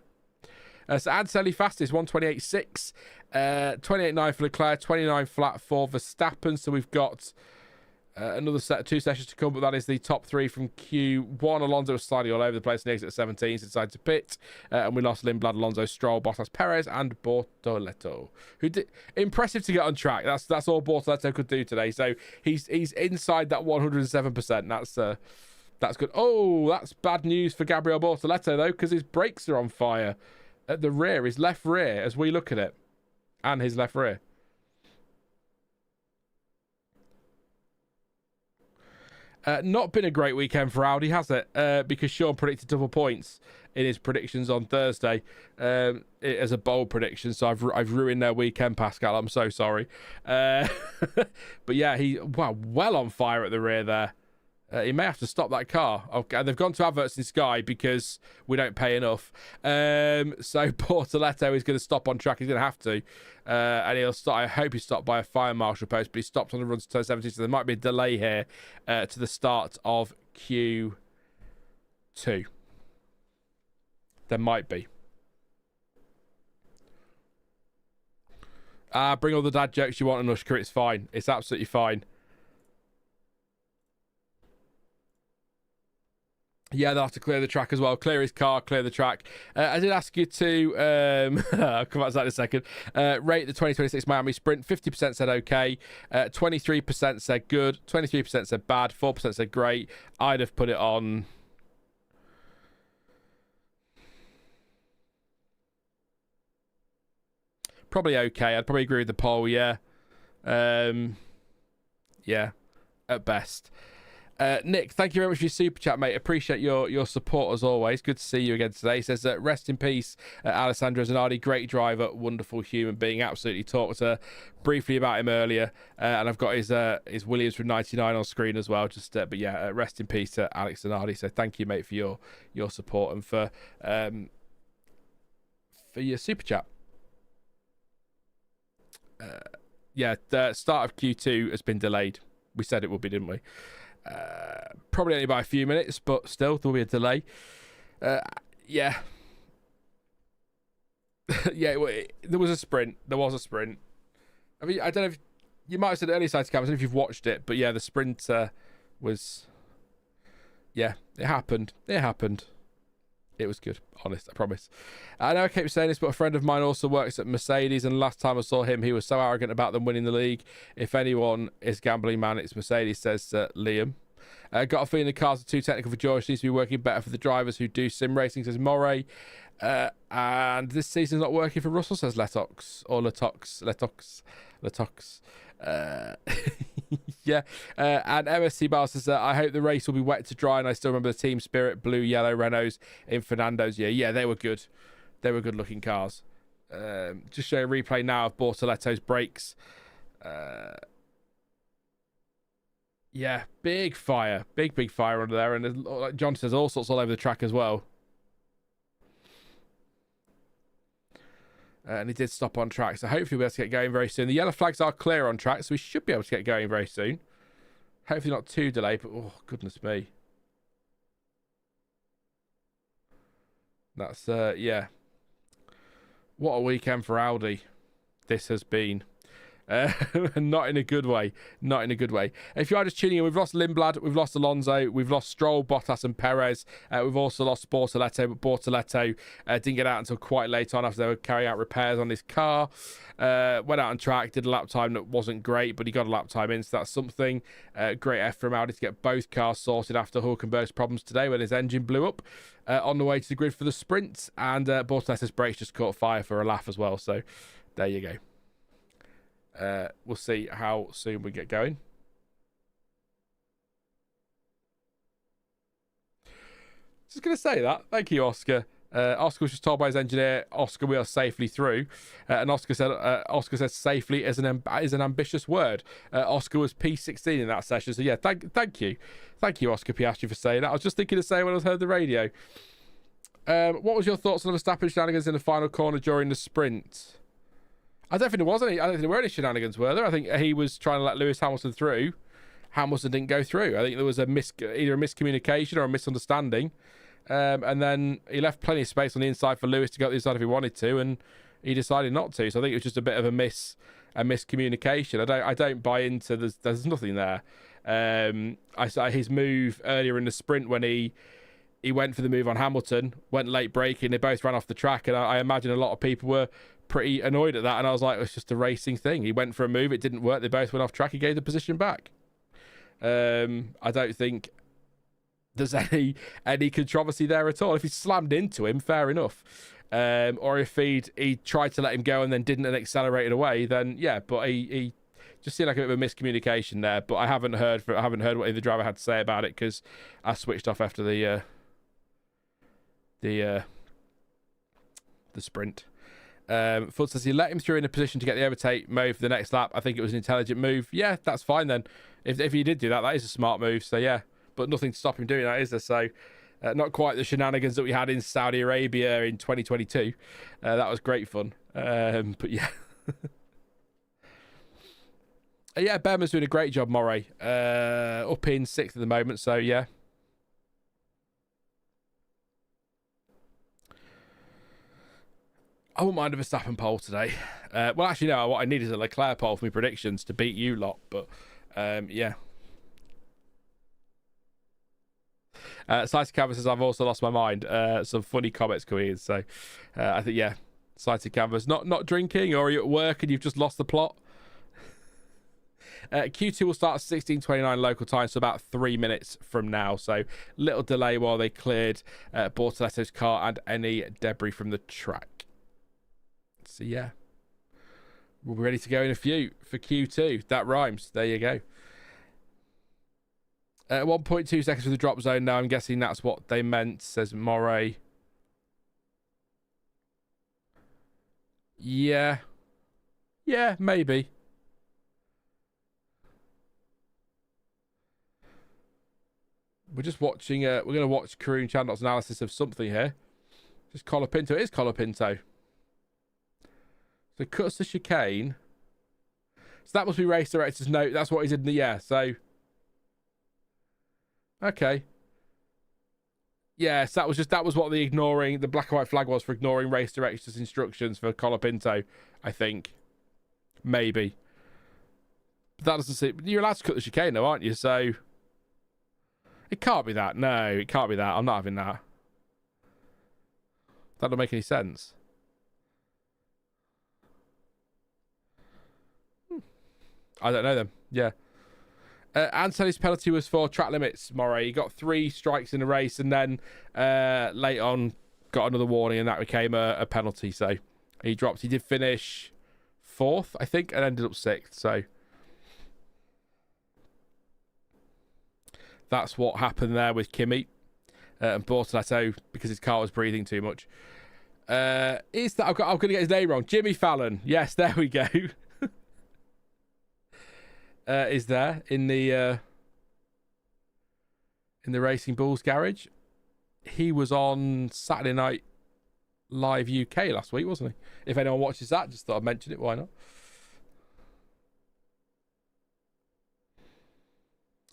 So Antonelli fastest, 1:28.6. 28.9 for Leclerc, 29 flat for Verstappen. So we've got Another two sessions to come, but that is the top three from Q1. Alonso was sliding all over the place in the exit at 17, so decided to pit. And we lost Lindblad, Alonso, Stroll, Bottas, Perez, and Bortoleto. Who did impressive to get on track. That's all Bortoleto could do today. So he's inside that 107%. That's good. Oh, that's bad news for Gabriel Bortoleto though, because his brakes are on fire at the rear, his left rear, as we look at it, and his left rear. Not been a great weekend for Audi, has it? Because Sean predicted double points in his predictions on Thursday as a bold prediction. So I've ruined their weekend, Pascal. I'm so sorry. But yeah, well on fire at the rear there. He may have to stop that car. Okay, they've gone to adverts in Sky because we don't pay enough. So Bortoleto is going to stop on track. He's going to have to. And he'll start. I hope he's stopped by a fire marshal post, but he stopped on the run to turn 17. So there might be a delay here to the start of Q2. There might be. Bring all the dad jokes you want, Anushka. It's fine. It's absolutely fine. Yeah, they'll have to clear the track as well. Clear his car, clear the track. I did ask you to, I'll come back to that in a second, rate the 2026 Miami Sprint. 50% said okay, 23% said good, 23% said bad, 4% said great. I'd have put it on... probably okay. I'd probably agree with the poll, yeah. Yeah, at best. Nick, thank you very much for your super chat, mate. Appreciate your support as always. Good to see you again today. He says, rest in peace, Alessandro Zanardi. Great driver, wonderful human being. Absolutely talked briefly about him earlier. And I've got his Williams from 99 on screen as well. But yeah, rest in peace to Alex Zanardi. So thank you, mate, for your support and for your super chat. Yeah, the start of Q2 has been delayed. We said it would be, didn't we? Probably only by a few minutes, but still there'll be a delay. Yeah. Yeah, there was a sprint. I mean, I don't know if you might have said earlier side to cameras if you've watched it, but yeah, the sprint was, yeah, it happened. It was good, honest, I promise. I know I keep saying this, but a friend of mine also works at Mercedes, and last time I saw him, he was so arrogant about them winning the league. If anyone is gambling man, it's Mercedes, says Liam. Got a feeling the cars are too technical for George. Needs to be working better for the drivers who do sim racing, says Moray. And this season's not working for Russell, says Letox. Yeah. And MSC Bar says, I hope the race will be wet to dry, and I still remember the team spirit, blue, yellow Renaults in Fernando's year. Yeah, they were good. They were good looking cars. Just show a replay now of Bortoleto's brakes. Yeah, big fire. Big fire under there. And like John says, all sorts all over the track as well. And he did stop on track, so hopefully we'll be able to get going very soon. The yellow flags are clear on track, so we should be able to get going very soon. Hopefully not too delayed, but oh, goodness me. That's, yeah. What a weekend for Audi this has been. Not in a good way. If you are just tuning in, we've lost Lindblad, we've lost Alonso, we've lost Stroll, Bottas and Perez. We've also lost Bortoleto, but Bortoleto didn't get out until quite late on after they were carrying out repairs on his car. Went out on track, did a lap time that wasn't great, but he got a lap time in, so that's something. Great effort from Audi to get both cars sorted after Hulkenberg's problems today when his engine blew up on the way to the grid for the sprint. And Bortoleto's brakes just caught fire for a laugh as well, so there you go. We'll see how soon we get going. Just going to say that. Thank you, Oscar. Oscar was just told by his engineer, Oscar, we are safely through. And Oscar said safely is an ambitious word. Oscar was P16 in that session. So yeah, thank you. Thank you, Oscar Piastri, for saying that. I was just thinking to say when I heard the radio. What was your thoughts on the Verstappen shenanigans in the final corner during the sprint? I don't think there was any. I don't think there were any shenanigans, were there? I think he was trying to let Lewis Hamilton through. Hamilton didn't go through. I think there was either a miscommunication or a misunderstanding. And then he left plenty of space on the inside for Lewis to go to the inside if he wanted to, and he decided not to. So I think it was just a bit of a miscommunication. I don't buy into there's nothing there. I saw his move earlier in the sprint when he went for the move on Hamilton, went late braking, they both ran off the track, and I imagine a lot of people were pretty annoyed at that, and I was like, it's just a racing thing. He went for a move, it didn't work, they both went off track, he gave the position back. I don't think there's any controversy there at all. If he slammed into him, fair enough. Or if he tried to let him go and then didn't and accelerated away, then yeah, but he just seemed like a bit of a miscommunication there. But I haven't heard what either driver had to say about it, because I switched off after the sprint. Fudd says he let him through in a position to get the overtake mode for the next lap. I think it was an intelligent move. Yeah, that's fine then. If he did do that, that is a smart move. So yeah, but nothing to stop him doing that, is there? So not quite the shenanigans that we had in Saudi Arabia in 2022. That was great fun. But yeah. Yeah, Bearman's doing a great job, Moray. Up in 6th at the moment, so yeah. I wouldn't mind a Verstappen pole today. Well, actually, no, what I need is a Leclerc pole for my predictions to beat you lot, but yeah. Cited Canvas says, I've also lost my mind. Some funny comments coming in, so I think, yeah, Cited Canvas. Not drinking, or are you at work and you've just lost the plot? Q2 will start at 16:29 local time, so about 3 minutes from now. So little delay while they cleared Bortoletto's car and any debris from the track. So yeah, we'll be ready to go in a few for Q2. That rhymes. There you go. 1.2 seconds for the drop zone now. I'm guessing that's what they meant, says Moray. Yeah, maybe. We're just watching. We're going to watch Karun Chandok's analysis of something here. Just Colapinto. It is Colapinto. So cuts the chicane. So that must be race director's note. That's what he did in the so. Okay. Yes, that was what the black and white flag was for ignoring race director's instructions for Colapinto, I think. Maybe. But that doesn't seem. You're allowed to cut the chicane though, aren't you? So. It can't be that. No, it can't be that. I'm not having that. That don't make any sense. I don't know them. Yeah. Antonelli's penalty was for track limits, Moray. He got 3 strikes in a race and then late on got another warning, and that became a penalty. So he dropped. He did finish 4th, I think, and ended up 6th. So that's what happened there with Kimi and Bortoletto, because his car was breathing too much. Is that I'm going to get his name wrong? Jimmy Fallon. Yes, there we go. Is there in the Racing Bulls garage? He was on Saturday Night Live UK last week, wasn't he? If anyone watches that, just thought I'd mention it. Why not?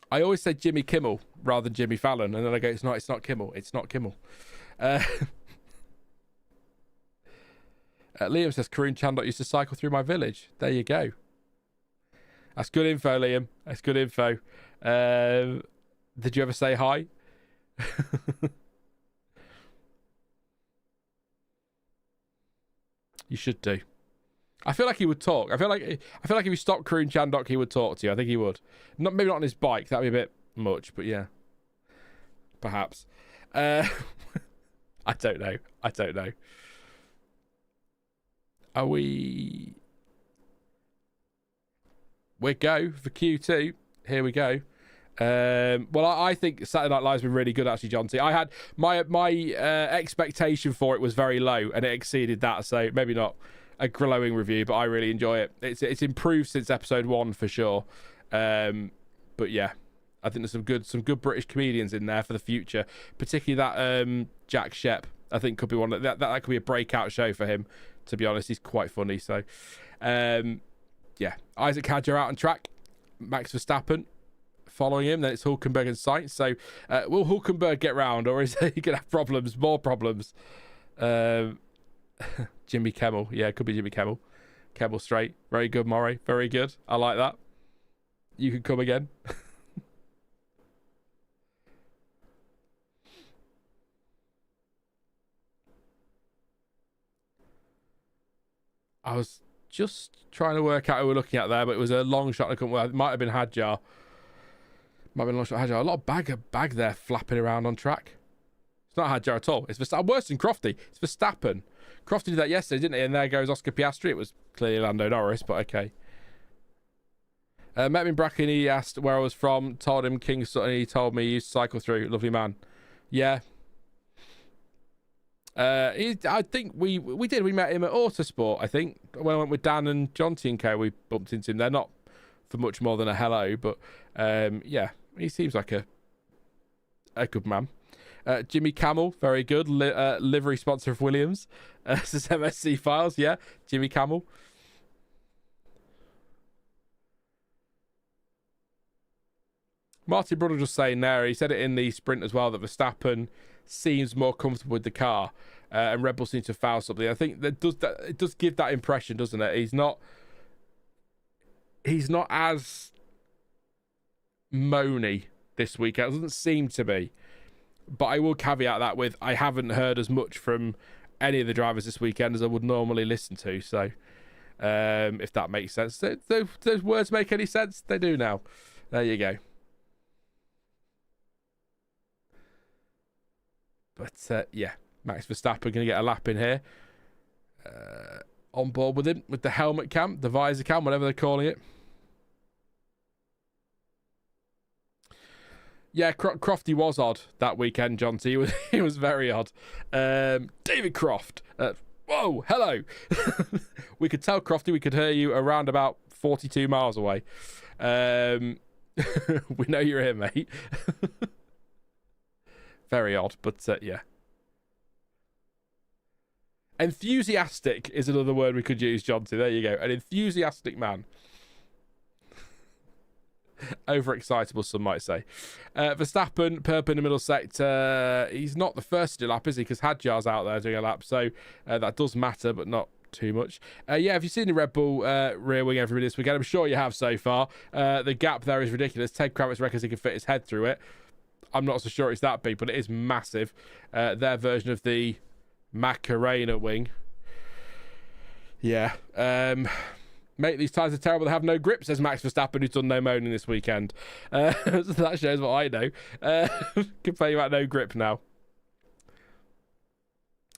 I always say Jimmy Kimmel rather than Jimmy Fallon, and then I go, it's not Kimmel. It's not Kimmel. Liam says, Karun Chandok used to cycle through my village. There you go. That's good info, Liam. That's good info. Did you ever say hi? You should do. I feel like he would talk. I feel like if you stopped Karun Chandok, he would talk to you. I think he would. Maybe not on his bike. That'd be a bit much, but yeah, perhaps. I don't know. Are we? We go for Q2. Here we go. Well, I think Saturday Night Live's been really good, actually, John T. I had my expectation for it was very low, and it exceeded that. So maybe not a glowing review, but I really enjoy it. It's improved since episode 1 for sure. But yeah, I think there's some good British comedians in there for the future, particularly that Jack Shep. I think could be one that could be a breakout show for him. To be honest, he's quite funny. So, yeah, Isack Hadjar out on track. Max Verstappen following him. Then it's Hulkenberg and Sainz. So, will Hulkenberg get round, or is he gonna have problems? More problems. Jimmy Kimmel. Yeah, it could be Jimmy Kimmel. Kimmel straight. Very good, Moray. Very good. I like that. You can come again. I was just trying to work out who we're looking at there, but it was a long shot. I couldn't work. It might have been Hadjar. Might have been a long shot Hadjar. A lot of bag there flapping around on track. It's not Hadjar at all. It's Verstappen. Worse than Crofty. It's Verstappen. Crofty did that yesterday, didn't he? And there goes Oscar Piastri. It was clearly Lando Norris, but okay. Met him in Bracken. He asked where I was from. Told him King Sutton. He told me he used to cycle through. Lovely man. Yeah. I think we did. We met him at Autosport, I think. When I went with Dan and Jonty and Co, we bumped into him. They're not for much more than a hello, but yeah, he seems like a good man. Jimmy Camel, very good. Livery sponsor of Williams. This is MSC Files, yeah. Jimmy Camel. Martin Brother just saying there, he said it in the sprint as well, that Verstappen seems more comfortable with the car, and Red Bull seems to foul something. I think it does give that impression, doesn't it? He's not as moany this weekend. It doesn't seem to be. But I will caveat that with, I haven't heard as much from any of the drivers this weekend as I would normally listen to. So, if that makes sense. Those words make any sense? They do now. There you go. But, yeah, Max Verstappen going to get a lap in here. On board with him, with the helmet cam, the visor cam, whatever they're calling it. Yeah, Crofty was odd that weekend, John T. He was very odd. David Croft. Whoa, hello. We could tell Crofty, we could hear you around about 42 miles away. We know you're here, mate. Very odd, but yeah. Enthusiastic is another word we could use, John T. There you go. An enthusiastic man. Overexcitable, some might say. Verstappen, Perp in the middle sector. He's not the first to do a lap, is he? Because Hadjar's out there doing a lap, so that does matter, but not too much. Yeah, have you seen the Red Bull rear wing everybody this weekend? I'm sure you have so far. The gap there is ridiculous. Ted Kravitz reckons he can fit his head through it. I'm not so sure it's that big, but it is massive. Their version of the Macarena wing. Yeah. Mate, these tyres are terrible. They have no grip, says Max Verstappen, who's done no moaning this weekend. So that shows what I know. Complaining about no grip now.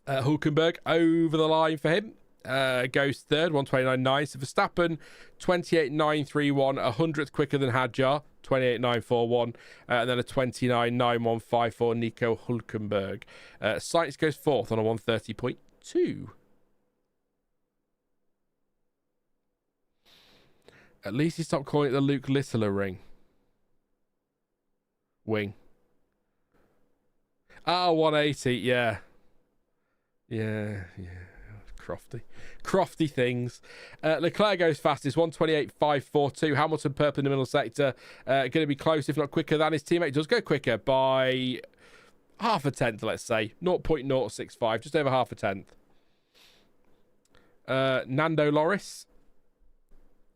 Hulkenberg over the line for him. Goes third, 129.9. So Verstappen, 28.931, 100th quicker than Hadjar, 28.941. And then a 29.9154 for Nico Hulkenberg. Sainz goes fourth on a 130.2. At least he stopped calling it the Luke Littler ring. Wing. Ah, 180, yeah. Yeah. Crofty things. Leclerc goes fastest, 128.542. Hamilton, Perp in the middle sector. Going to be close, if not quicker than his teammate. Does go quicker by half a tenth, let's say. 0.065, just over half a tenth. Lando Norris.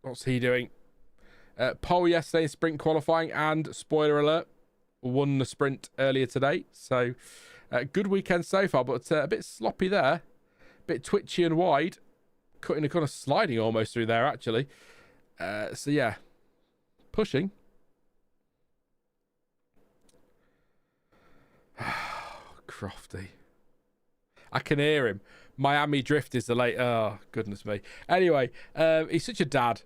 What's he doing? Pole yesterday in sprint qualifying, and spoiler alert, won the sprint earlier today. So good weekend so far, but a bit sloppy there. A bit twitchy and wide. Cutting a kind of sliding almost through there, actually. So yeah, pushing. Crofty. I can hear him. Miami Drift is the late... Oh, goodness me. Anyway, he's such a dad.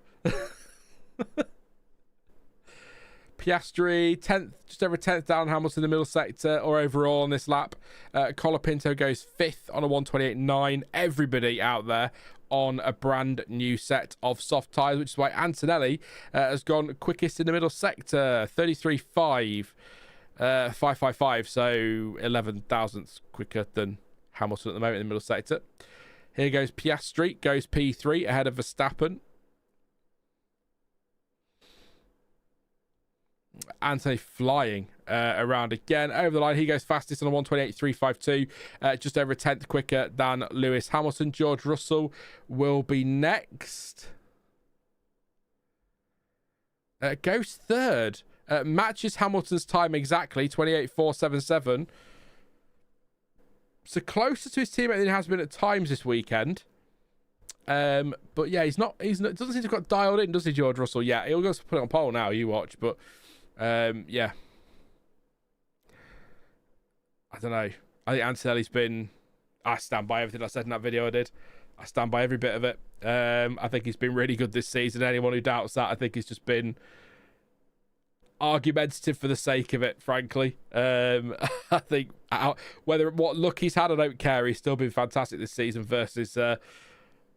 Piastri, 10th, just over 10th down Hamilton in the middle sector, or overall on this lap. Colapinto goes 5th on a 128.9. Everybody out there on a brand new set of soft tyres, which is why Antonelli has gone quickest in the middle sector, 33.5. 555, so 11 thousandths quicker than Hamilton at the moment in the middle sector. Here goes Piastri, goes P3 ahead of Verstappen. Anthony flying around again over the line. He goes fastest on a 128.352, just over a tenth quicker than Lewis Hamilton. George Russell will be next. Goes third. Matches Hamilton's time exactly, 28.477. So closer to his teammate than he has been at times this weekend. But yeah, doesn't seem to have got dialed in, does he, George Russell? Yeah, he'll go put it on pole now. You watch, but yeah, I don't know. I think Antonelli's been. I stand by everything I said in that video I did. I stand by every bit of it. I think he's been really good this season. Anyone who doubts that, I think he's just been argumentative for the sake of it, frankly. I think what luck he's had, I don't care. He's still been fantastic this season versus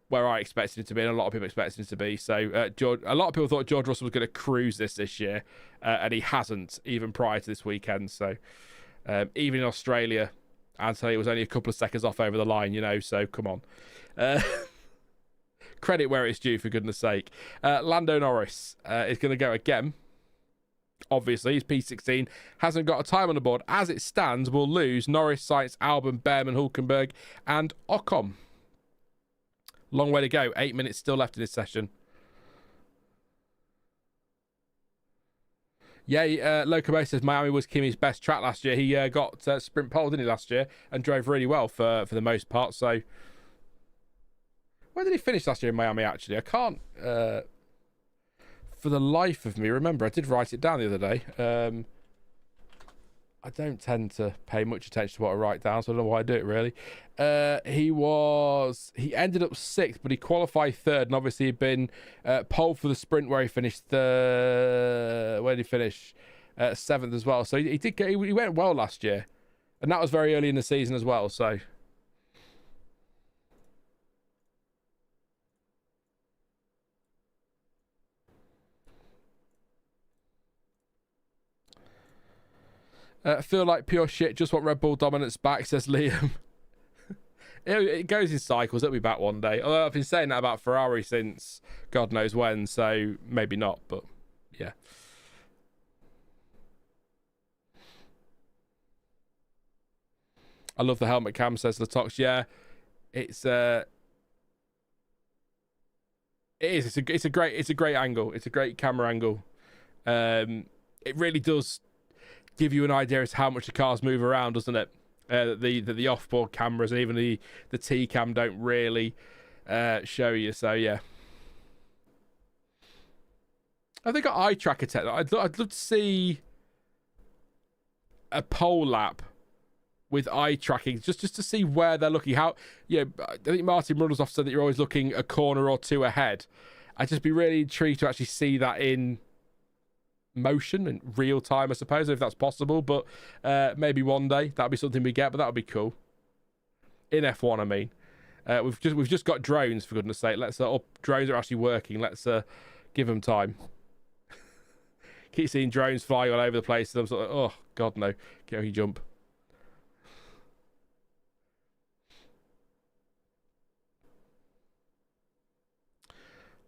where I expected him to be, and a lot of people expected him to be. So a lot of people thought George Russell was going to cruise this year, and he hasn't, even prior to this weekend. So even in Australia, Antonelli was only a couple of seconds off over the line, so come on. Credit where it's due, for goodness sake. Lando Norris is going to go again. Obviously, he's P16, hasn't got a time on the board. As it stands, we'll lose Norris, Sainz, Albon, Bearman, Hulkenberg, and Ocon. Long way to go. 8 minutes still left in this session. Yeah, Locomotive says Miami was Kimi's best track last year. He got sprint pole, didn't he, last year, and drove really well for the most part. So, where did he finish last year in Miami, actually? I can't, for the life of me, remember. I did write it down the other day. I don't tend to pay much attention to what I write down, so I don't know why I do it, really. He ended up 6th, but he qualified 3rd, and obviously he'd been pole for the sprint where he finished where did he finish? 7th as well. So he went well last year, and that was very early in the season as well, so... Feel like pure shit, just want Red Bull dominance back, says Liam. It goes in cycles, it'll be back one day. Although I've been saying that about Ferrari since God knows when, so maybe not, but yeah. I love the helmet cam, says Latox. Yeah, it's a great angle. It's a great camera angle. It really does give you an idea as to how much the cars move around, doesn't it? The off-board cameras and even the T-cam don't really show you. So yeah, I think eye tracker tech. I'd love to see a pole lap with eye tracking, just to see where they're looking. I think Martin Runnelsdorff said that you're always looking a corner or two ahead. I'd just be really intrigued to actually see that in motion and real time, I suppose, if that's possible. But maybe one day that'll be something we get. But that'll be cool in F1. I mean, we've just got drones, for goodness sake. Let's drones are actually working. Let's give them time. Keep seeing drones flying all over the place, and I'm sort of oh god no, get you jump.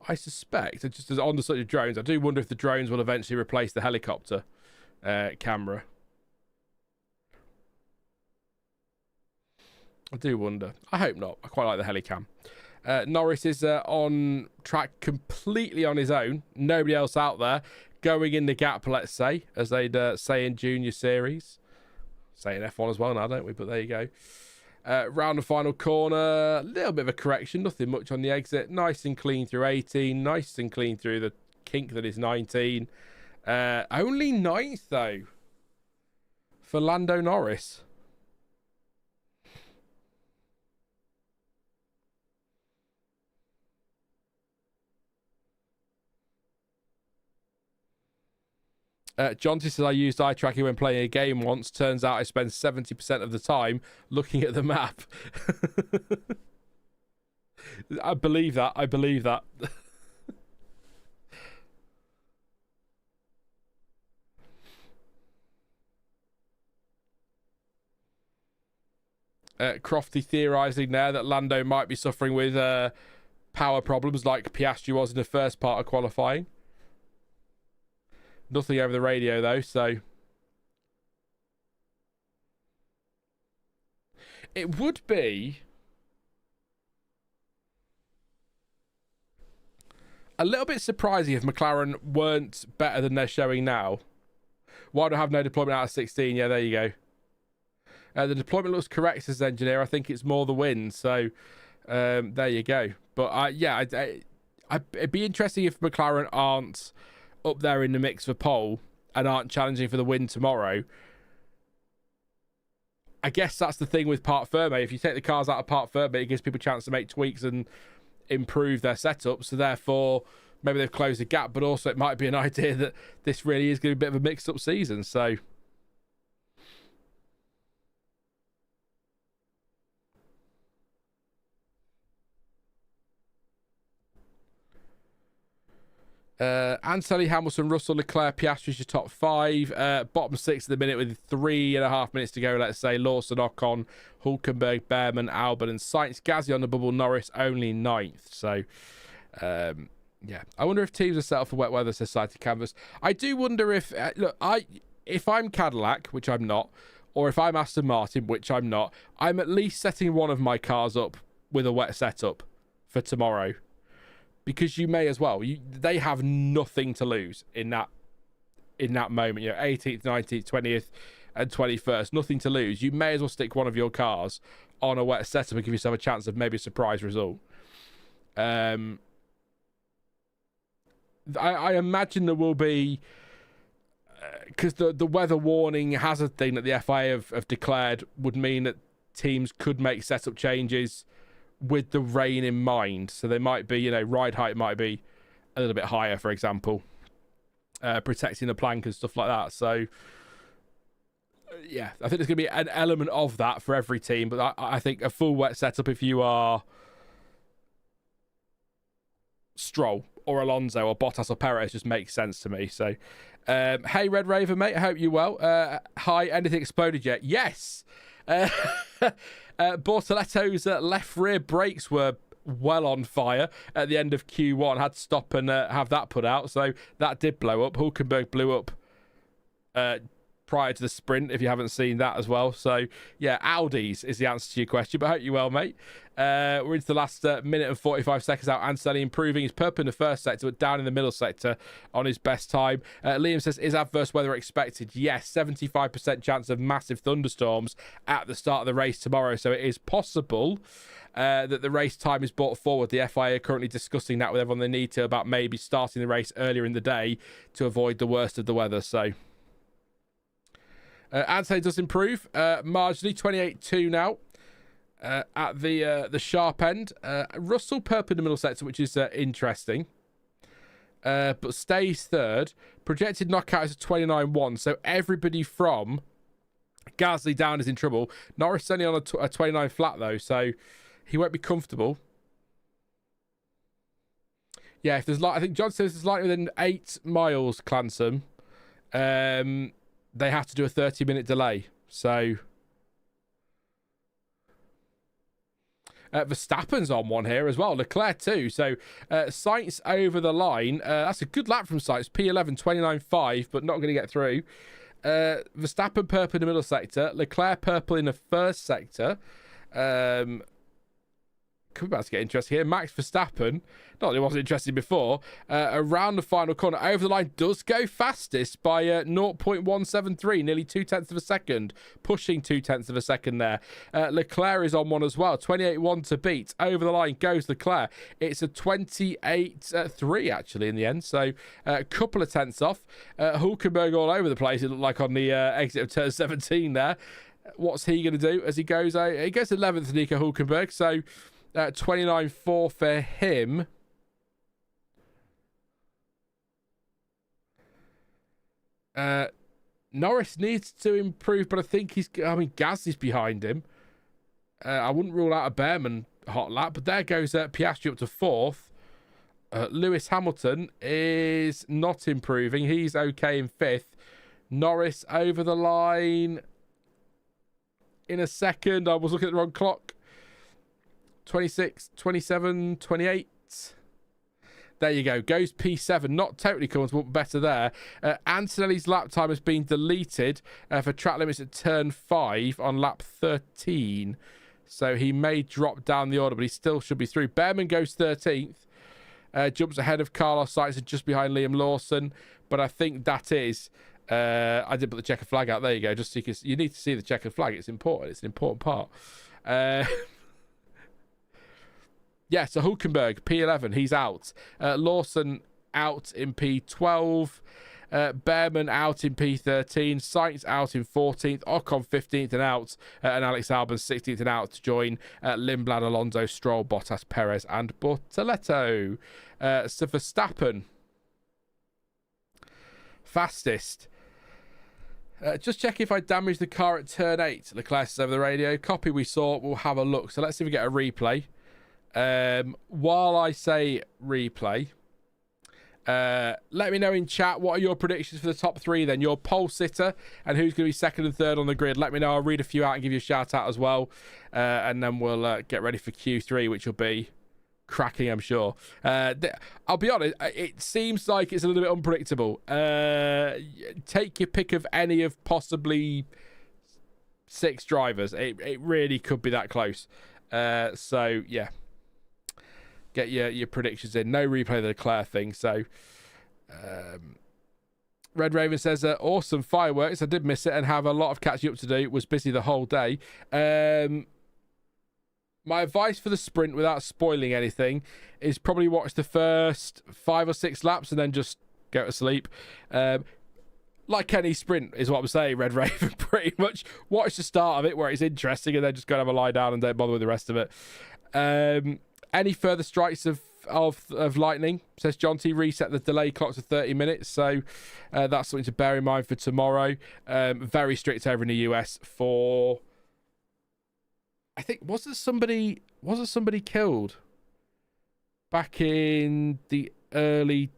I suspect, just as on the subject of drones, I do wonder if the drones will eventually replace the helicopter camera. I do wonder. I hope not. I quite like the helicam. Norris is on track completely on his own. Nobody else out there. Going in the gap, let's say, as they'd say in Junior Series. Say in F1 as well now, don't we? But there you go. Round the final corner, a little bit of a correction, nothing much on the exit. Nice and clean through 18, nice and clean through the kink that is 19. Only 9th, though, for Lando Norris. Jonty says, I used eye tracking when playing a game once. Turns out I spend 70% of the time looking at the map. I believe that. Crofty theorising there that Lando might be suffering with power problems like Piastri was in the first part of qualifying. Nothing over the radio, though, so... It would be... a little bit surprising if McLaren weren't better than they're showing now. Why do I have no deployment out of 16? Yeah, there you go. The deployment looks correct as engineer. I think it's more the win, so there you go. But it'd be interesting if McLaren aren't up there in the mix for pole and aren't challenging for the win tomorrow. I guess that's the thing with Parc Ferme. If you take the cars out of Parc Ferme, it gives people a chance to make tweaks and improve their setup. So therefore, maybe they've closed the gap, but also it might be an idea that this really is going to be a bit of a mixed-up season. So Antonelli, Hamilton, Russell, Leclerc, Piastri is your top 5. Bottom 6 at the minute with 3.5 minutes to go, let's say. Lawson, Ocon, Hülkenberg, Bearman, Albon and Sainz. Gasly on the bubble, Norris only 9th. So, yeah. I wonder if teams are set up for wet weather, says Side to Canvas. I do wonder if... if I'm Cadillac, which I'm not, or if I'm Aston Martin, which I'm not, I'm at least setting one of my cars up with a wet setup for tomorrow. Because you may as well. They have nothing to lose in that moment. 18th, 19th, 20th, and 21st. Nothing to lose. You may as well stick one of your cars on a wet setup and give yourself a chance of maybe a surprise result. I imagine there will be, because the weather warning hazard thing that the FIA have declared would mean that teams could make setup changes with the rain in mind. So they might be, ride height might be a little bit higher, for example, protecting the plank and stuff like that. So yeah, I think there's going to be an element of that for every team, but I think a full wet setup, if you are Stroll or Alonso or Bottas or Perez, just makes sense to me. So hey Red Raven, mate, I hope you're well. Hi, anything exploded yet? Yes. Bortoletto's left rear brakes were well on fire at the end of Q1. Had to stop and have that put out, so that did blow up. Hülkenberg blew up prior to the sprint, if you haven't seen that as well. So yeah, Audis is the answer to your question, but I hope you're well, mate. We're into the last minute and 45 seconds out. Antonelli improving. He's purple in the first sector, but down in the middle sector on his best time. Liam says, is adverse weather expected? Yes, 75% chance of massive thunderstorms at the start of the race tomorrow, so it is possible that the race time is brought forward. The FIA are currently discussing that with everyone they need to about maybe starting the race earlier in the day to avoid the worst of the weather. So Antonelli does improve marginally, 28.2 now at the sharp end. Russell purple in the middle sector, which is interesting, but stays third. Projected knockout is a 29.1, so everybody from Gasly down is in trouble. Norris only on a 29 flat though, so he won't be comfortable. Yeah, if there's I think John says there's likely within 8 miles, Clansom. They have to do a 30-minute delay. So Verstappen's on one here as well. Leclerc too. So Sainz over the line. That's a good lap from Sainz. P11, 29.5, but not going to get through. Verstappen purple in the middle sector. Leclerc purple in the first sector. Could be about to get interesting here. Max Verstappen, not that it wasn't interesting before, around the final corner, over the line, does go fastest by 0.173, nearly 0.2 of a second, pushing 0.2 of a second there. Leclerc is on one as well, 28.1 to beat. Over the line goes Leclerc. It's a 28.3 actually in the end, so a couple of tenths off. Hülkenberg all over the place, it looked like on the exit of turn 17 there. What's he going to do as he goes out? He goes 11th, Nico Hülkenberg, so 29.4 for him. Norris needs to improve, but I think Gasly's behind him. I wouldn't rule out a Bearman hot lap, but there goes Piastri up to 4th. Lewis Hamilton is not improving. He's okay in 5th. Norris over the line in a second. I was looking at the wrong clock. 26, 27, 28. There you go. Goes P7. Not totally comfortable, but better there. Antonelli's lap time has been deleted for track limits at turn 5 on lap 13. So he may drop down the order, but he still should be through. Bearman goes 13th. Jumps ahead of Carlos Sainz and just behind Liam Lawson. But I think that is... I did put the checkered flag out. There you go. Just because you need to see the checkered flag. It's important. It's an important part. Yeah, so Hulkenberg, P11, he's out. Lawson out in P12. Bearman out in P13. Sainz out in 14th. Ocon 15th and out. And Alex Albon 16th and out to join Lindblad, Alonso, Stroll, Bottas, Perez and Bortoletto. So Verstappen, fastest. Just check if I damaged the car at turn 8. Leclerc says over the radio. Copy we saw. We'll have a look. So let's see if we get a replay. While I say replay, let me know in chat what are your predictions for the top 3 then, your pole sitter and who's going to be second and third on the grid. Let me know. I'll read a few out and give you a shout out as well, and then we'll get ready for Q3, which will be cracking, I'm sure. I'll be honest, it seems like it's a little bit unpredictable. Take your pick of any of possibly 6 drivers. It really could be that close. So yeah, get your predictions in. No replay of the Leclerc thing. So Red Raven says awesome fireworks. I did miss it and have a lot of catching up to do. Was busy the whole day. My advice for the sprint, without spoiling anything, is probably watch the first 5 or 6 laps and then just go to sleep. Like any sprint is what I'm saying, Red Raven, pretty much. Watch the start of it where it's interesting and then just go and have a lie down and don't bother with the rest of it. Any further strikes of lightning, says John T, reset the delay clock to 30 minutes. So that's something to bear in mind for tomorrow. Very strict over in the US for... I think was there somebody killed back in the mid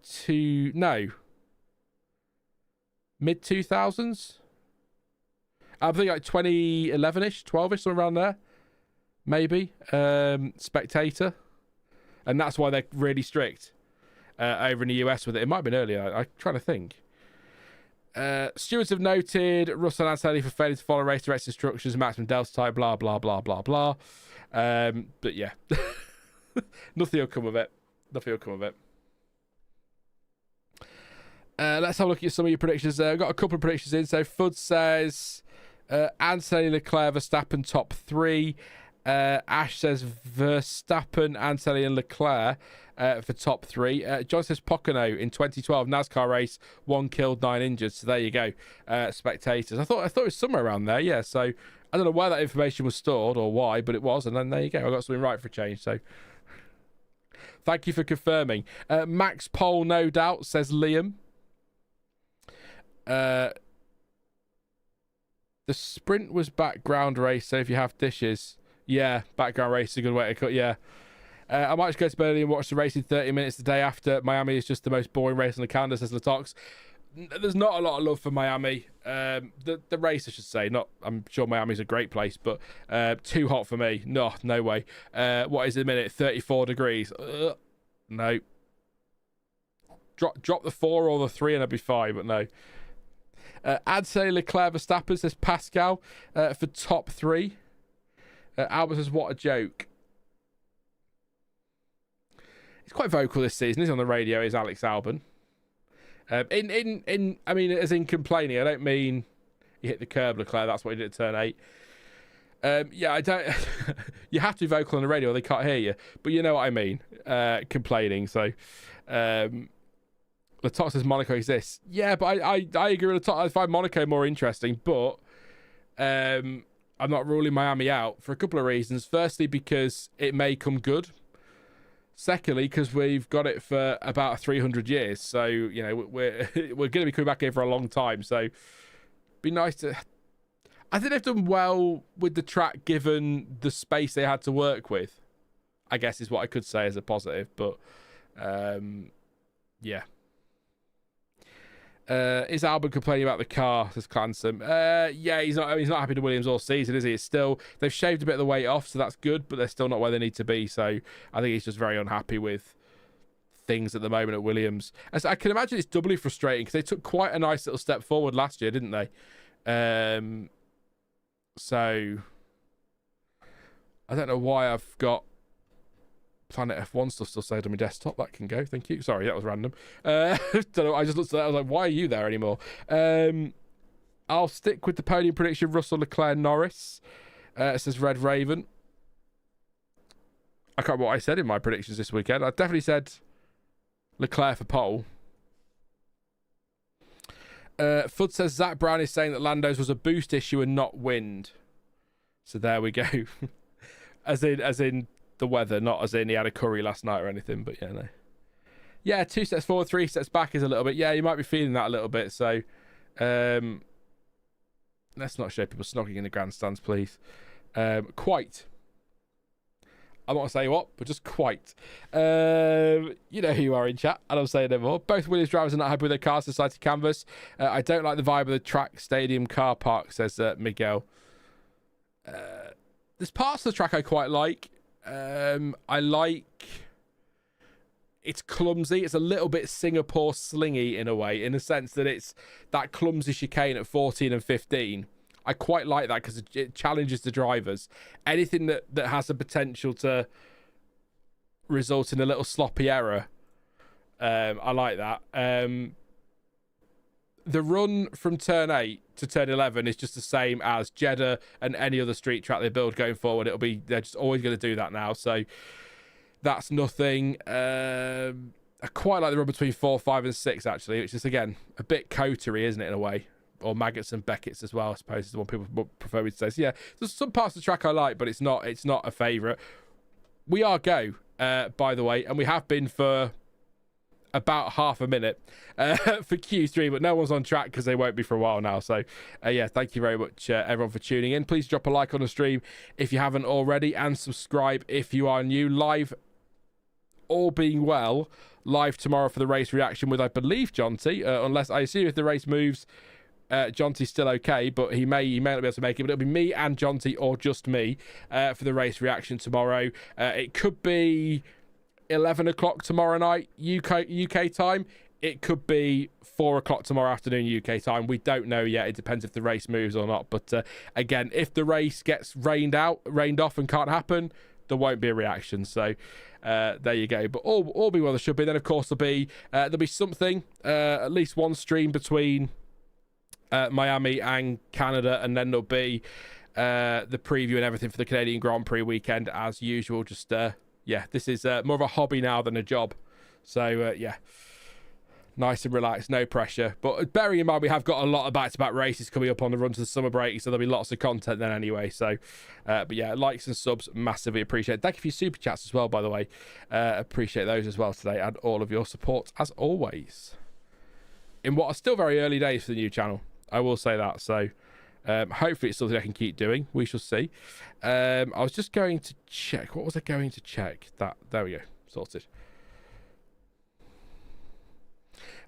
2000s? I think like 2011ish, 12ish, somewhere around there, maybe. Spectator, and that's why they're really strict over in the US with it. It might have been earlier. I'm trying to think. Stewards have noted Russell and Antonelli for failing to follow race direction instructions, maximum delta time, blah blah blah blah blah. But yeah, nothing will come of it. Let's have a look at some of your predictions. I've got a couple of predictions in. So Fud says Antonelli, Leclerc, Verstappen top 3. Ash says Verstappen, Antonelli and Leclerc for top 3. John says Pocono in 2012 NASCAR race, 1 killed, 9 injured. So there you go, spectators. I thought it was somewhere around there. Yeah. So I don't know where that information was stored or why, but it was, and then there you go. I got something right for a change. So thank you for confirming. Max Pole, no doubt, says Liam. The sprint was background race, so if you have dishes, yeah, background race is a good way to cut. Yeah. I might just go to bed early and watch the race in 30 minutes the day after. Miami is just the most boring race on the calendar, says Latox. There's not a lot of love for Miami. The race, I should say. I'm sure Miami's a great place, but too hot for me. No way. What is it a minute? 34 degrees. No. Drop the 4 or the 3 and I'd be fine, but no. I'd say Leclerc Verstappen, says Pascal, for top 3. Albert says, what a joke. He's quite vocal this season. He's on the radio. Is Alex Albon. I mean, as in complaining. I don't mean he hit the curb, Leclerc. That's what he did at turn 8. Yeah, I don't. You have to be vocal on the radio, or they can't hear you. But you know what I mean. Complaining. So, Latox says Monaco exists. Yeah, but I agree with Latox. I find Monaco more interesting, but I'm not ruling Miami out for a couple of reasons. Firstly, because it may come good. Secondly, because we've got it for about 300 years. So, you know, we're going to be coming back here for a long time. So, be nice to... I think they've done well with the track given the space they had to work with, I guess is what I could say as a positive. But, yeah. Is Albon complaining about the car? Says Clanson. Yeah, he's not happy to Williams all season, is he? It's still, they've shaved a bit of the weight off, so that's good, but they're still not where they need to be. So I think he's just very unhappy with things at the moment at Williams. As I can imagine, it's doubly frustrating because they took quite a nice little step forward last year, didn't they? So I don't know why I've got Planet F1 stuff still saved on my desktop. That can go, thank you. Sorry, that was random. Don't know, I just looked at that, I was like, why are you there anymore? I'll stick with the podium prediction, Russell, Leclerc, Norris. It says Red Raven. I can't remember what I said in my predictions this weekend. I definitely said Leclerc for pole. Fud says Zach Brown is saying that Lando's was a boost issue and not wind. So there we go. as in the weather, not as in he had a curry last night or anything. But yeah, no. Yeah, 2 steps forward, 3 steps back is a little bit. Yeah, you might be feeling that a little bit. So let's not show people snogging in the grandstands, please. Quite. I'm not going to say what, but just quite. You know who you are in chat. I don't say no more. Both Williams drivers are not happy with their cars society canvas. I don't like the vibe of the track stadium car park, says Miguel. There's parts of the track I quite like. I like... It's clumsy. It's a little bit Singapore slingy in a way, in the sense that it's that clumsy chicane at 14 and 15. I quite like that because it challenges the drivers. Anything that has the potential to result in a little sloppy error, I like that. The run from turn 8 to turn 11 is just the same as Jeddah and any other street track they build going forward. They're just always going to do that now. So that's nothing. I quite like the run between 4, 5, and 6 actually, which is again a bit cotery, isn't it, in a way? Or Maggots and Beckett's as well, I suppose is the one people prefer me to say. So yeah, there's some parts of the track I like, but it's not a favourite. We are go, by the way, and we have been for about half a minute for Q3, but no one's on track because they won't be for a while now. So yeah, thank you very much everyone for tuning in. Please drop a like on the stream if you haven't already, and subscribe if you are new. Live, all being well, live tomorrow for the race reaction with, I believe, Jonty, unless I assume if the race moves, Jonty's still okay, but he may not be able to make it. But it'll be me and Jonty, or just me, for the race reaction tomorrow. It could be 11 o'clock tomorrow night UK time. It could be 4 o'clock tomorrow afternoon UK time. We don't know yet. It depends if the race moves or not. But again, if the race gets rained off and can't happen, there won't be a reaction. So there you go. But all be well, there should be. Then of course there'll be something, at least one stream between Miami and Canada, and then there'll be the preview and everything for the Canadian Grand Prix weekend as usual. Just yeah, this is more of a hobby now than a job. So yeah, nice and relaxed, no pressure. But bearing in mind we have got a lot of back-to-back races coming up on the run to the summer break, so there'll be lots of content then anyway. So but yeah, likes and subs massively appreciate. Thank you for your super chats as well, by the way. Appreciate those as well today, and all of your support as always in what are still very early days for the new channel. I will say that. So hopefully it's something I can keep doing. We shall see. I was just going to check. What was I going to check? There we go. Sorted.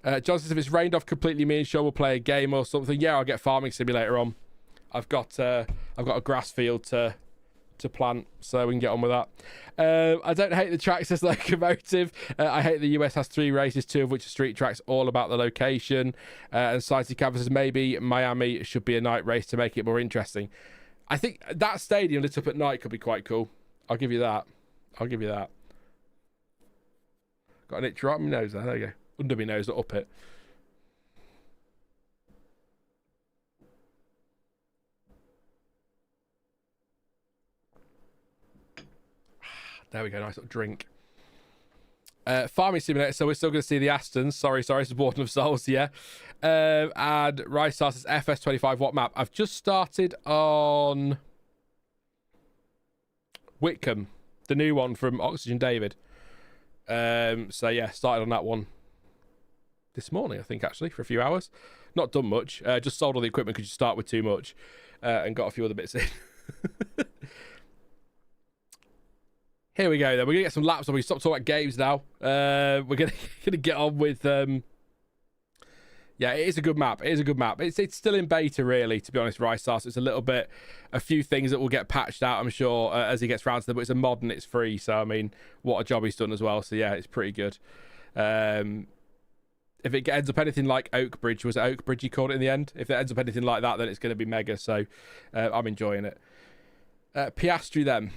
John says if it's rained off completely, me and Sean will play a game or something. Yeah, I'll get Farming Simulator on. I've got a grass field to plant, so we can get on with that. I don't hate the track, says Locomotive. I hate the US has 3 races, 2 of which are street tracks, all about the location. And Society Canvas says maybe Miami should be a night race to make it more interesting. I think that stadium lit up at night could be quite cool. I'll give you that. Got an itch right on my nose there. There you go. Under my nose, not up it. There we go, nice little drink. Farming Simulator, so we're still going to see the Astons. Sorry, it's Warden of Souls, yeah. And Rice starts as FS25. What map? I've just started on Whitcomb, the new one from Oxygen David. So yeah, started on that one this morning, I think, actually, for a few hours. Not done much. Just sold all the equipment because you start with too much, and got a few other bits in. Here we go then. We're going to get some laps on. We stop talking about games now. We're going to get on with... Yeah, it is a good map. It's still in beta, really, to be honest, Rice Stars. It's a few things that will get patched out, I'm sure, as he gets round to them. But it's a mod and it's free. So, I mean, what a job he's done as well. So, yeah, it's pretty good. If it ends up anything like Oak Bridge, was it Oak Bridge he called it in the end? If it ends up anything like that, then it's going to be mega. So, I'm enjoying it. Piastri then.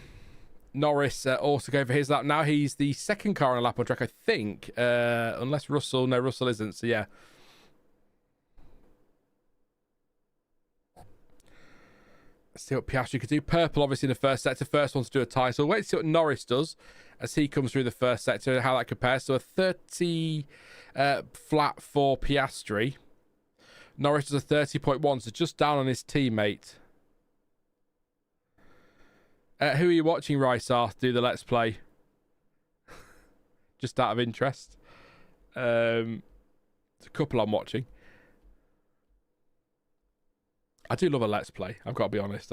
Norris also going for his lap. Now he's the second car on a lap on track, I think. Unless Russell. No, Russell isn't. So, yeah. Let's see what Piastri could do. Purple, obviously, in the first sector. First one to do a title. Wait to see what Norris does as he comes through the first sector, how that compares. So a 30 flat for Piastri. Norris does a 30.1, so just down on his teammate. Who are you watching, Rysarth, do the Let's Play? Just out of interest. There's a couple I'm watching. I do love a Let's Play. I've got to be honest.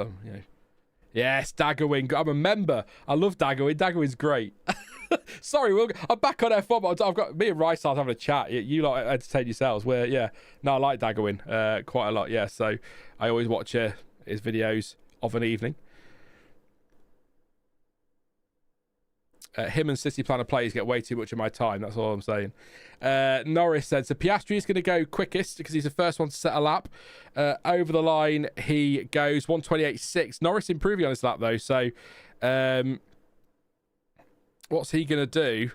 Yes, Daggerwing. I'm a member. I love Daggerwing. Daggerwing's great. Sorry, I'm back on F1, but I've got me and Rysarth having a chat. You lot entertain yourselves. I like Daggerwing quite a lot. Yeah, so I always watch his videos of an evening. Him and City Planner players get way too much of my time. That's all I'm saying. Norris said, so Piastri is going to go quickest because he's the first one to set a lap. Over the line, he goes 1:28.6. Norris improving on his lap, though. So what's he going to do?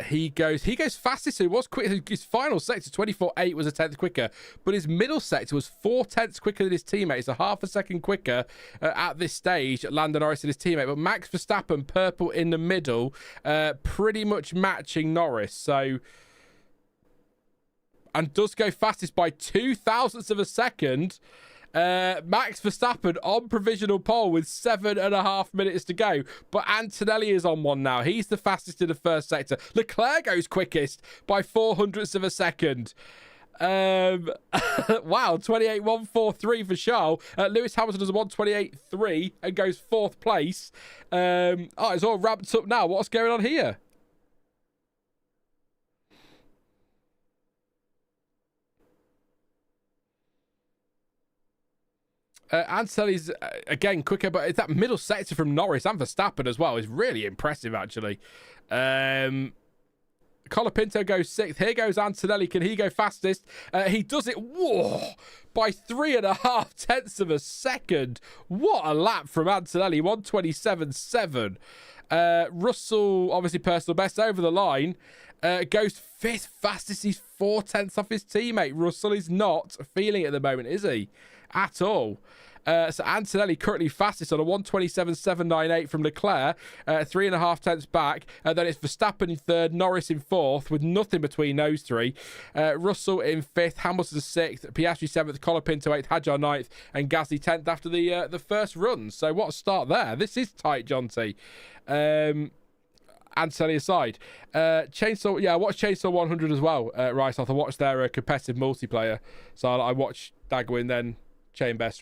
He goes fastest, so he was quick. His final sector, 24.8, was a tenth quicker, but his middle sector was 4/10 quicker than his teammate, so half a second quicker at this stage, Lando Norris and his teammate. But Max Verstappen, purple in the middle, pretty much matching Norris, so... And does go fastest by 0.02 of a second. Max Verstappen on provisional pole with 7.5 minutes to go, but Antonelli is on one now. He's the fastest in the first sector. Leclerc goes quickest by 0.04 of a second. Wow, 28.143 for Charles. Lewis Hamilton does a 1:28.3 and goes 4th place. It's all ramped up now. What's going on here? Antonelli's, again, quicker, but it's that middle sector from Norris and Verstappen as well is really impressive, actually. Colapinto goes 6th. Here goes Antonelli. Can he go fastest? He does it by 3.5 of a second. What a lap from Antonelli. 1:27.7. Russell, obviously personal best over the line. Goes 5th fastest. He's 4/10 off his teammate. Russell is not feeling it at the moment, is he? At all. So Antonelli currently fastest on a 1:27.798 from Leclerc, 3.5 back. Then it's Verstappen in 3rd, Norris in 4th, with nothing between those three. Russell in 5th, Hamilton 6th, Piastri 7th, Colapinto 8th, Hadjar 9th, and Gasly 10th after the first run. So what a start there. This is tight, John T. Antonelli aside. Chainsaw, I watched Chainsaw 100 as well, Rysarth. I watched their competitive multiplayer. So I watched Dagwin, then Chainsaw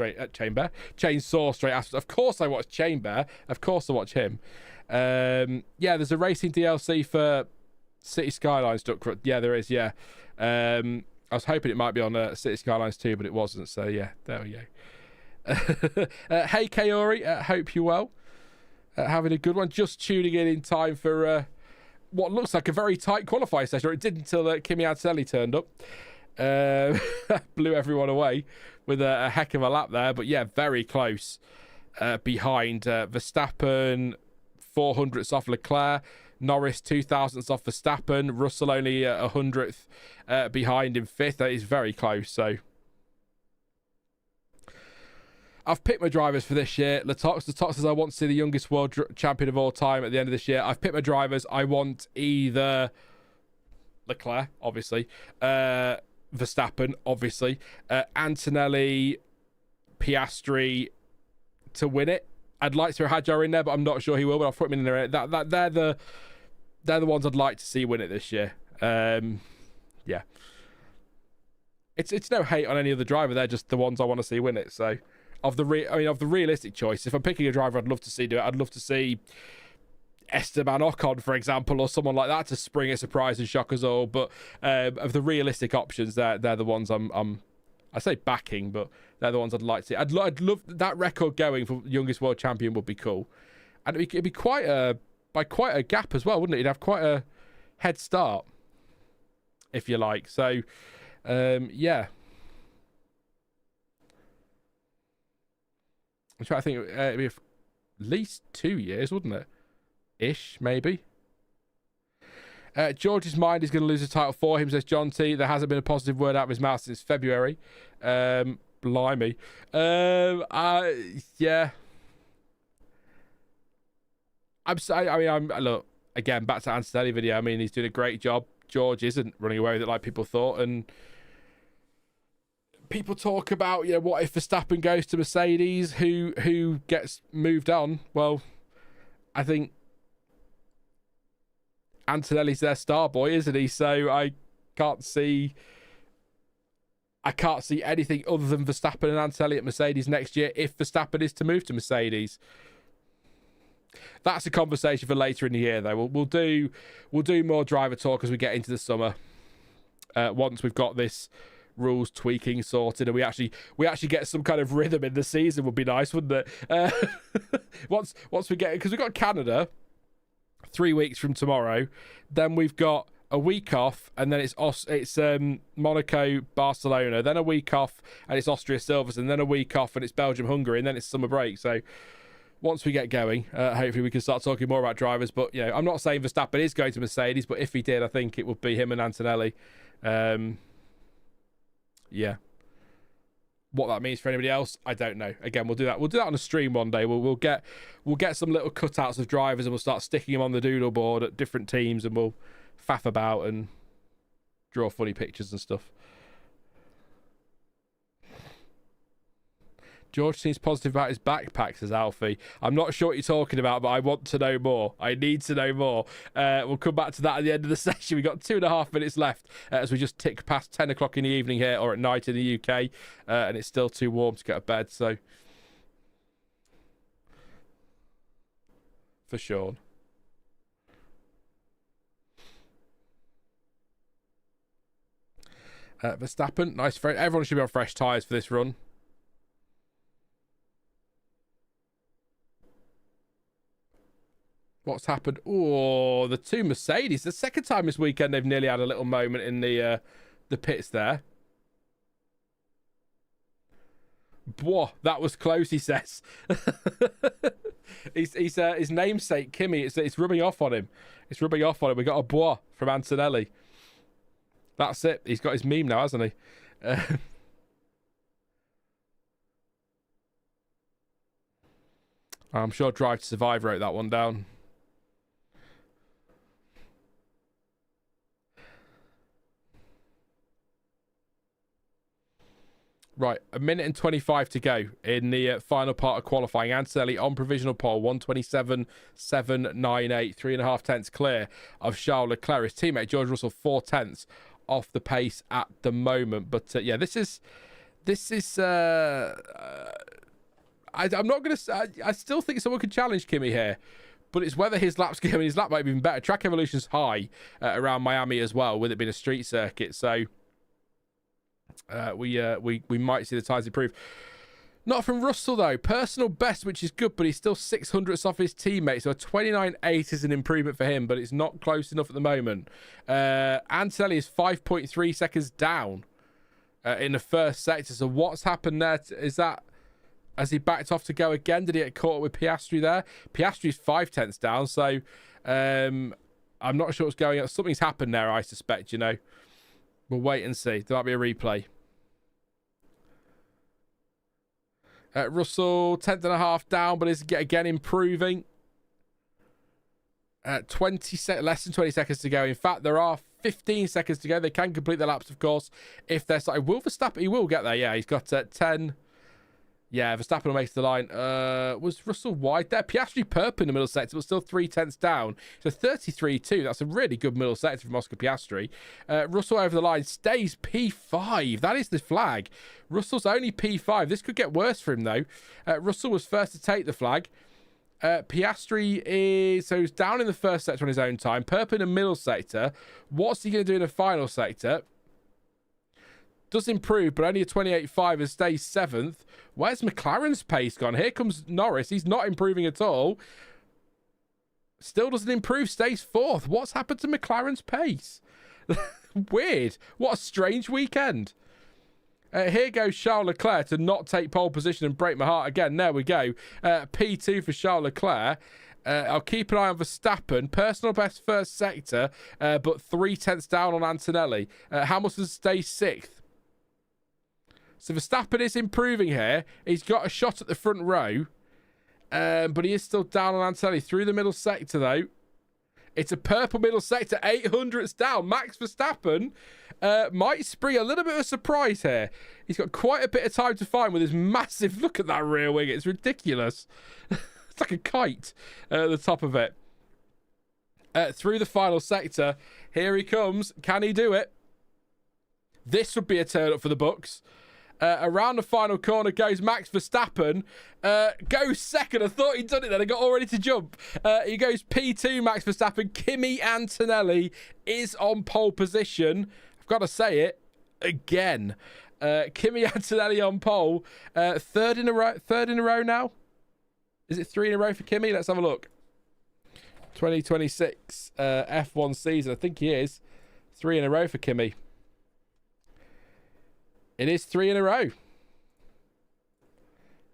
straight after. Of course I watched Chamber. Of course I watch him. There's a racing DLC for City Skylines Duck. Yeah, there is. I was hoping it might be on City Skylines 2, but it wasn't. So yeah, there we go. Hey Kaori, hope you're well. Having a good one. Just tuning in time for what looks like a very tight qualifying session. Or it did until Kimi Antonelli turned up. Blew everyone away with a heck of a lap there, but yeah, very close behind Verstappen, 400ths off Leclerc, Norris 2,000ths off Verstappen, Russell only 100th behind in 5th. That is very close. So I've picked my drivers for this year. Latox says I want to see the youngest world champion of all time at the end of this year. I've picked my drivers. I want either Leclerc, obviously, Verstappen, obviously, Antonelli, Piastri to win it. I'd like to throw Hadjar in there, but I'm not sure he will. But I'll put him in there. They're the ones I'd like to see win it this year. Yeah, it's no hate on any other driver. They're just the ones I want to see win it. So of the realistic choice, if I'm picking a driver, I'd love to see do it. I'd love to see Esteban Ocon, for example, or someone like that to spring a surprise and shock us all. But of the realistic options, they're the ones I say backing, but they're the ones I'd like to see. I'd love that record going for youngest world champion would be cool, and it'd be quite a gap as well, wouldn't it? You'd have quite a head start, if you like. So, yeah. I'm trying to think. It'd be at least 2 years, wouldn't it? Ish, maybe. George's mind is going to lose the title for him, says John T. There hasn't been a positive word out of his mouth since February. Blood Blimey. Yeah. Look, again, back to Antonelli video. I mean, he's doing a great job. George isn't running away with it like people thought. And people talk about, what if Verstappen goes to Mercedes? Who gets moved on? Well, I think Antonelli's their star boy, isn't he? So I can't see anything other than Verstappen and Antonelli at Mercedes next year if Verstappen is to move to Mercedes. That's a conversation for later in the year, though. We'll do more driver talk as we get into the summer. Once we've got this rules tweaking sorted and we actually get some kind of rhythm in the season, would be nice, wouldn't it? Once we get, because we've got Canada 3 weeks from tomorrow, then we've got a week off, and then it's Monaco, Barcelona, then a week off, and it's Austria, Silverstone, and then a week off, and it's Belgium, Hungary, and then it's summer break. So once we get going, hopefully we can start talking more about drivers. But I'm not saying Verstappen is going to Mercedes, but if he did, I think it would be him and Antonelli. Yeah. What that means for anybody else, I don't know. Again, we'll do that on a stream one day. We'll get some little cutouts of drivers, and we'll start sticking them on the doodle board at different teams, and we'll faff about and draw funny pictures and stuff. George seems positive about his backpack, says Alfie. I'm not sure what you're talking about, but I want to know more. I need to know more. We'll come back to that at the end of the session. We've got 2.5 minutes left as we just tick past 10 o'clock in the evening here, or at night in the UK, and it's still too warm to go to bed, so for Sean. Verstappen, nice. Everyone should be on fresh tyres for this run. What's happened? Oh, the two Mercedes. The second time this weekend they've nearly had a little moment in the pits there. Whoa, that was close, he says. He's his namesake, Kimi, it's rubbing off on him. It's rubbing off on him. We got a bois from Antonelli. That's it. He's got his meme now, hasn't he? I'm sure Drive to Survive wrote that one down. Right, 1:25 to go in the final part of qualifying. Antonelli on provisional pole, 1:27.798, 3.5 tenths clear of Charles Leclerc. His teammate George Russell 4 tenths off the pace at the moment. But yeah, this is. I'm not going to. I still think someone could challenge Kimi here, but it's whether his lap's going. His lap might be even better. Track evolution's high around Miami as well, with it being a street circuit. So. We might see the tyres improve. Not from Russell though. Personal best, which is good, but he's still 600ths off his teammates. So a 29.8 is an improvement for him, but it's not close enough at the moment. Antonelli is 5.3 seconds down in the first sector. So what's happened there? Has he backed off to go again? Did he get caught up with Piastri there? Piastri's 5 tenths down. So I'm not sure what's going on. Something's happened there, I suspect. We'll wait and see. There might be a replay. Russell, 10.5 down, but is again improving. less than 20 seconds to go. In fact, there are 15 seconds to go. They can complete the laps, of course, if they're starting. Will Verstappen? He will get there. Yeah, he's got 10. Yeah, Verstappen will make the line. Was Russell wide there? Piastri perp in the middle sector, but still 3 tenths down. So 33.2. That's a really good middle sector from Oscar Piastri. Russell over the line stays P5. That is the flag. Russell's only P5. This could get worse for him, though. Russell was first to take the flag. Piastri he's down in the first sector on his own time. Perp in the middle sector. What's he going to do in the final sector? Does improve, but only a 28.5 and stays 7th. Where's McLaren's pace gone? Here comes Norris. He's not improving at all. Still doesn't improve, stays 4th. What's happened to McLaren's pace? Weird. What a strange weekend. Here goes Charles Leclerc to not take pole position and break my heart again. There we go. P2 for Charles Leclerc. I'll keep an eye on Verstappen. Personal best first sector, but 3 tenths down on Antonelli. Hamilton stays 6th. So Verstappen is improving here. He's got a shot at the front row. But he is still down on Antonelli. Through the middle sector, though. It's a purple middle sector. 800ths down. Max Verstappen might spring a little bit of a surprise here. He's got quite a bit of time to find with his massive... Look at that rear wing. It's ridiculous. It's like a kite at the top of it. Through the final sector. Here he comes. Can he do it? This would be a turn up for the books. Around the final corner goes Max Verstappen. Goes second. I thought he'd done it then. I got all ready to jump. He goes P2, Max Verstappen. Kimi Antonelli is on pole position. I've got to say it again. Kimi Antonelli on pole. Third in a row now. Is it 3 in a row for Kimi? Let's have a look. 2026 F1 season. I think he is. 3 in a row for Kimi. It is 3 in a row.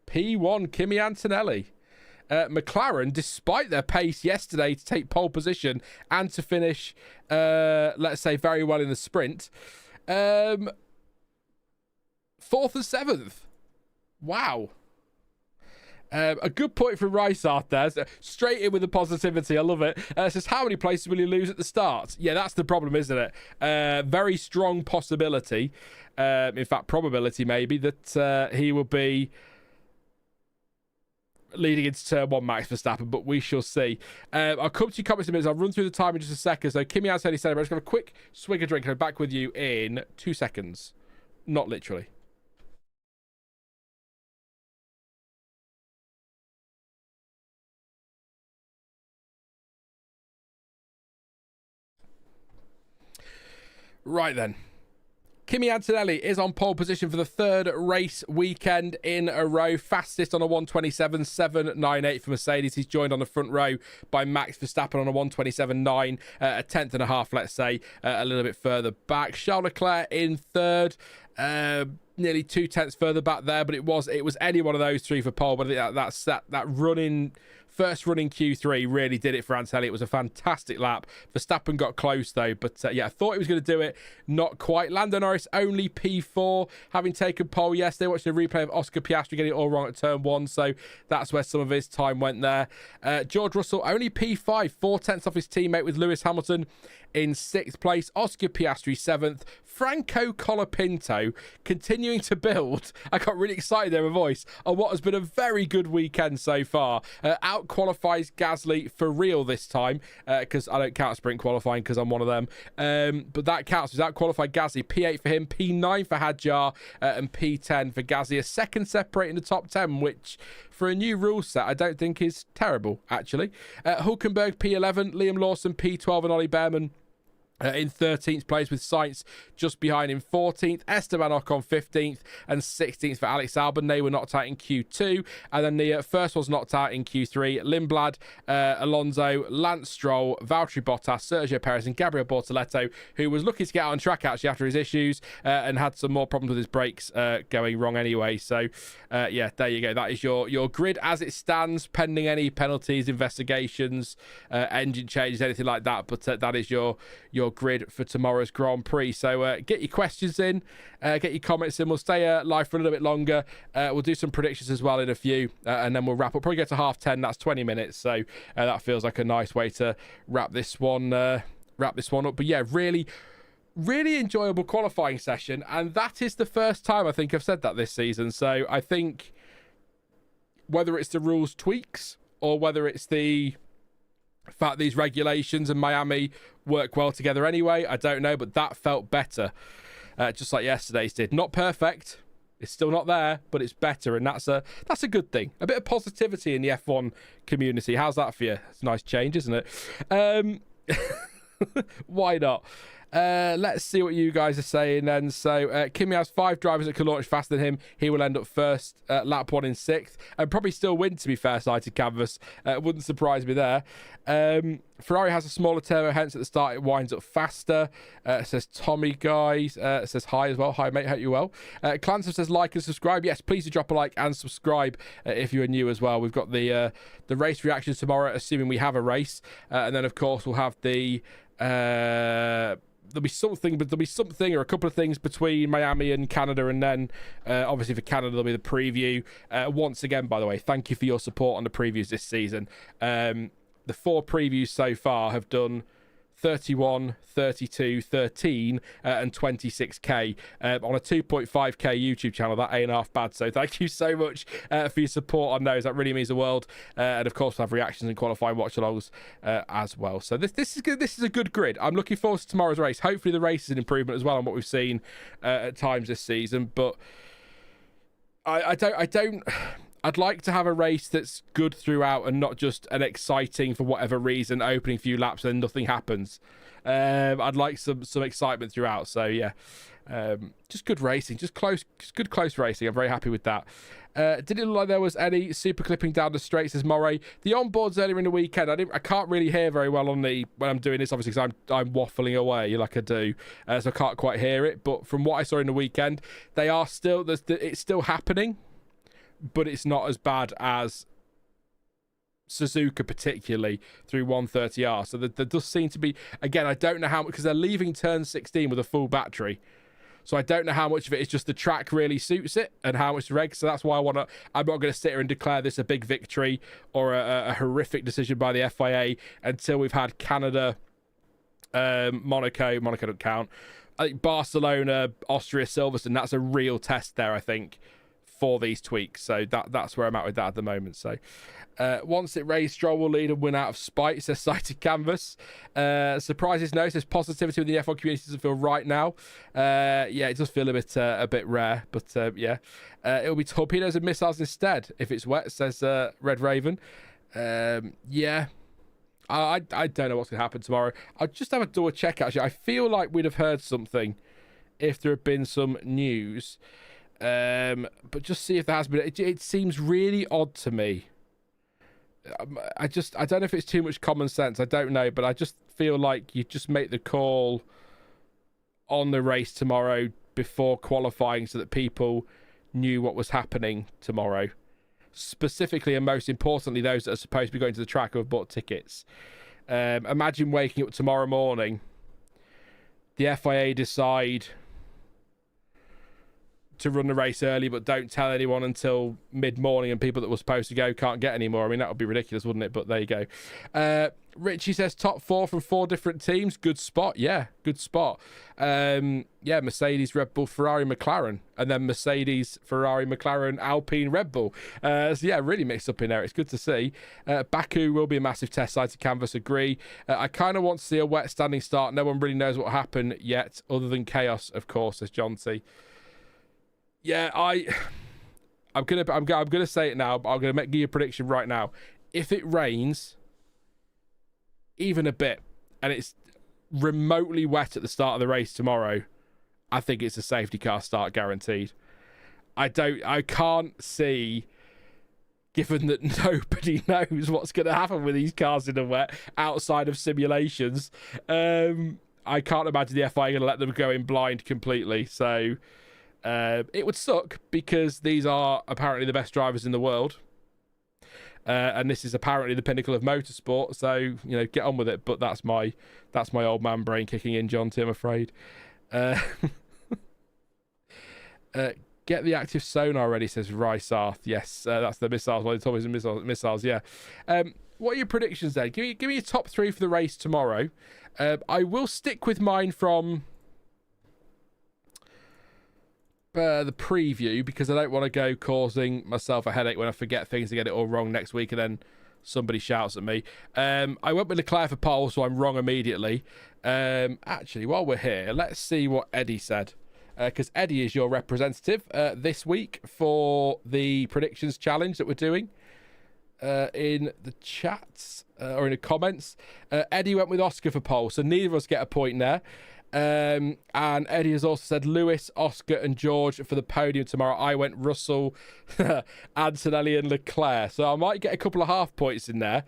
P1, Kimi Antonelli. McLaren, despite their pace yesterday to take pole position and to finish, let's say, very well in the sprint, 4th and 7th. Wow. A good point from Rysart there. Straight in with the positivity. I love it. Says, how many places will you lose at the start? Yeah, that's the problem, isn't it? Very strong possibility. In fact, probability maybe that he will be leading into turn 1, Max Verstappen, but we shall see. I'll come to your comments in a minute. I'll run through the time in just a second. So Kimi Antonelli said, I'm just going to have a quick swig of drink and I'm back with you in 2 seconds. Not literally. Right then. Kimi Antonelli is on pole position for the 3rd race weekend in a row. Fastest on a 127.798 for Mercedes. He's joined on the front row by Max Verstappen on a 127.9, a tenth and a half, let's say, a little bit further back. Charles Leclerc in 3rd. Nearly 2 tenths further back there, but it was any one of those 3 for pole. But I think that first running Q3 really did it for Antonelli. It was a fantastic lap. Verstappen got close though, but yeah, I thought he was going to do it. Not quite. Lando Norris only P4, having taken pole yesterday. Watching a replay of Oscar Piastri getting it all wrong at turn 1, so that's where some of his time went there. George Russell only P5, 4 tenths off his teammate with Lewis Hamilton in 6th place. Oscar Piastri 7th. Franco Colapinto continuing to build. I got really excited there, my voice, on what has been a very good weekend so far. Out qualifies Gasly for real this time, because I don't count sprint qualifying because I'm one of them. But that counts. He's out qualified Gasly. P8 for him, P9 for Hadjar, and P10 for Gasly. A second separating the top 10, which for a new rule set I don't think is terrible, actually. Hulkenberg P11, Liam Lawson P12, and Ollie Bearman in 13th place, with Sainz just behind him 14th. Esteban Ocon 15th and 16th for Alex Albon. They were knocked out in Q2. And then the first was knocked out in Q3. Lindblad, Alonso, Lance Stroll, Valtteri Bottas, Sergio Perez and Gabriel Bortoleto, who was looking to get out on track actually after his issues and had some more problems with his brakes going wrong anyway. So yeah, there you go. That is your grid as it stands, pending any penalties, investigations, engine changes, anything like that. But that is your grid for tomorrow's Grand Prix. So get your questions in, get your comments in. We'll stay live for a little bit longer. We'll do some predictions as well in a few, and then we'll wrap up. Probably get to 10:30. That's 20 minutes. So that feels like a nice way to wrap this one up. But yeah, really enjoyable qualifying session, and that is the first time I think I've said that this season. So I think whether it's the rules tweaks or whether it's the fact these regulations and Miami work well together anyway, I don't know, but that felt better, just like yesterday's did. Not perfect, it's still not there, but it's better, and that's a good thing. A bit of positivity in the F1 community. How's that for you? It's a nice change, isn't it? Why not? Let's see what you guys are saying then. So Kimi has 5 drivers that can launch faster than him. He will end up first, lap 1 in 6th, and probably still win, to be fair, sighted canvas. Wouldn't surprise me there. Ferrari has a smaller turbo, hence at the start it winds up faster. Says Tommy guys. Says hi as well. Hi mate, hope you're well. Clanson says like and subscribe. Yes, please do drop a like and subscribe if you are new as well. We've got the race reactions tomorrow, assuming we have a race, and then of course we'll have the there'll be something, but there'll be something or a couple of things between Miami and Canada, and then obviously for Canada there'll be the preview. Once again, by the way, thank you for your support on the previews this season. The 4 previews so far have done 31, 32, 13, and 26k on a 2.5k YouTube channel. That ain't half bad. So thank you so much for your support on those. That really means the world. And of course, we'll have reactions and qualifying watch-alongs as well. So this is good. This is a good grid. I'm looking forward to tomorrow's race. Hopefully, the race is an improvement as well on what we've seen at times this season. But I don't. I'd like to have a race that's good throughout and not just an exciting, for whatever reason, opening few laps and nothing happens. I'd like some excitement throughout. So yeah, just good racing, just good close racing. I'm very happy with that. Did it look like there was any super clipping down the straight, says Moray? The onboards earlier in the weekend, I can't really hear very well when I'm doing this, obviously, because I'm waffling away like I do, so I can't quite hear it. But from what I saw in the weekend, they are still it's still happening, but it's not as bad as Suzuka, particularly through 130R. So there does seem to be, again, I don't know how, because they're leaving turn 16 with a full battery. So I don't know how much of it is just the track really suits it and how much reg. So that's why I'm not going to sit here and declare this a big victory or a horrific decision by the FIA until we've had Canada, Monaco don't count. I think Barcelona, Austria, Silverstone, that's a real test there, I think, for these tweaks. So that's where I'm at with that at the moment. So once it raised, Stroll will lead and win out of spite, says Sighted Canvas. Surprises no, says positivity with the F1 community doesn't feel right now. Yeah, it does feel a bit rare, but yeah. It'll be torpedoes and missiles instead if it's wet, says Red Raven. Yeah. I don't know what's going to happen tomorrow. I'll just have a double check, actually. I feel like we'd have heard something if there had been some news. But just see if there has been. It seems really odd to me. I don't know if it's too much common sense. I don't know, but I just feel like you just make the call on the race tomorrow before qualifying so that people knew what was happening tomorrow. Specifically and most importantly, those that are supposed to be going to the track who have bought tickets. Imagine waking up tomorrow morning, the FIA decide to run the race early, but don't tell anyone until mid-morning, and people that were supposed to go can't get any more. I mean, that would be ridiculous, wouldn't it? But there you go. Richie says top 4 from 4 different teams. Good spot. Yeah, good spot. Yeah, Mercedes, Red Bull, Ferrari, McLaren, and then Mercedes, Ferrari, McLaren, Alpine, Red Bull. So yeah, really mixed up in there. It's good to see. Baku will be a massive test side to canvas. Agree. I kind of want to see a wet standing start. No one really knows what will happen yet, other than chaos, of course, says John T. Yeah, I'm gonna say it now. But I'm gonna give you a prediction right now. If it rains, even a bit, and it's remotely wet at the start of the race tomorrow, I think it's a safety car start guaranteed. I can't see, given that nobody knows what's going to happen with these cars in the wet outside of simulations. I can't imagine the FIA going to let them go in blind completely. So it would suck because these are apparently the best drivers in the world. And this is apparently the pinnacle of motorsport, so you know, get on with it. But that's my old man brain kicking in, John T, I'm afraid. Get the active sonar ready, says Rysarth. Yes, that's the missiles. Well, it's always missiles. Yeah. What are your predictions then? Give me your top 3 for the race tomorrow. I will stick with mine from the preview because I don't want to go causing myself a headache when I forget things and get it all wrong next week and then somebody shouts at me. I went with Leclerc for pole, so I'm wrong immediately. Actually, while we're here, let's see what Eddie said, because Eddie is your representative this week for the predictions challenge that we're doing in the chats or in the comments. Eddie went with Oscar for pole, so neither of us get a point there. And Eddie has also said Lewis, Oscar and George for the podium tomorrow. I went Russell, Antonelli and Leclerc, so I might get a couple of half points in there,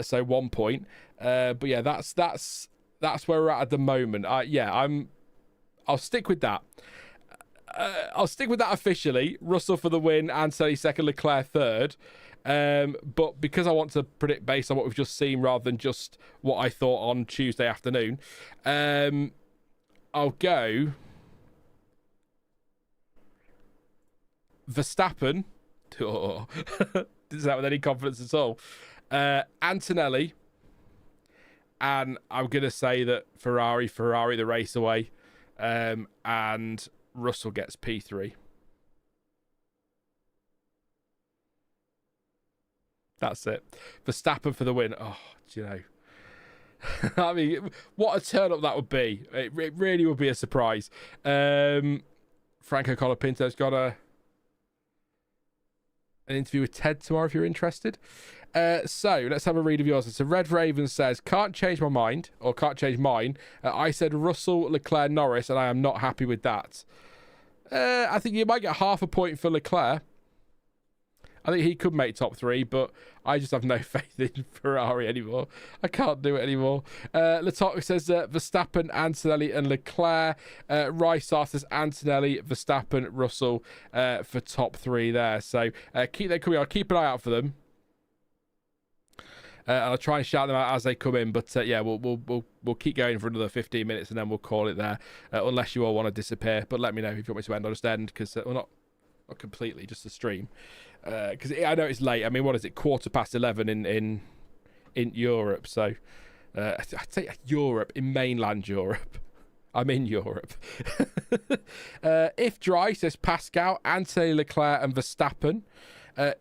so 1 point. But yeah, that's where we're at the moment. I'll stick with that. I'll stick with that officially. Russell for the win, Antonelli second, Leclerc third. But because I want to predict based on what we've just seen rather than just what I thought on Tuesday afternoon, I'll go Verstappen. Oh. Didn't say that with any confidence at all. Antonelli. And I'm going to say that Ferrari the race away. And Russell gets P3. That's it. Verstappen for the win. Oh, do you know? I mean, what a turn up that would be. It really would be a surprise. Franco Colapinto's got an interview with Ted tomorrow if you're interested. So let's have a read of yours. So Red Raven says, can't change my mind, or can't change mine. I said Russell, Leclerc, Norris, and I am not happy with that. I think you might get half a point for Leclerc. I think he could make top 3, but I just have no faith in Ferrari anymore. I can't do it anymore. Latok says Verstappen, Antonelli, and Leclerc. Rysar says Antonelli, Verstappen, Russell for top 3 there. So keep them coming. I'll keep an eye out for them. And I'll try and shout them out as they come in. But yeah, we'll keep going for another 15 minutes and then we'll call it there. Unless you all want to disappear. But let me know if you want me to end. I'll just end because well, not completely, just the stream. Because I know it's late. I mean, what is it? 11:15 in Europe. So I'd say Europe, in mainland Europe. I'm in Europe. If dry, says Pascal, Antonelli, Leclerc, and Verstappen.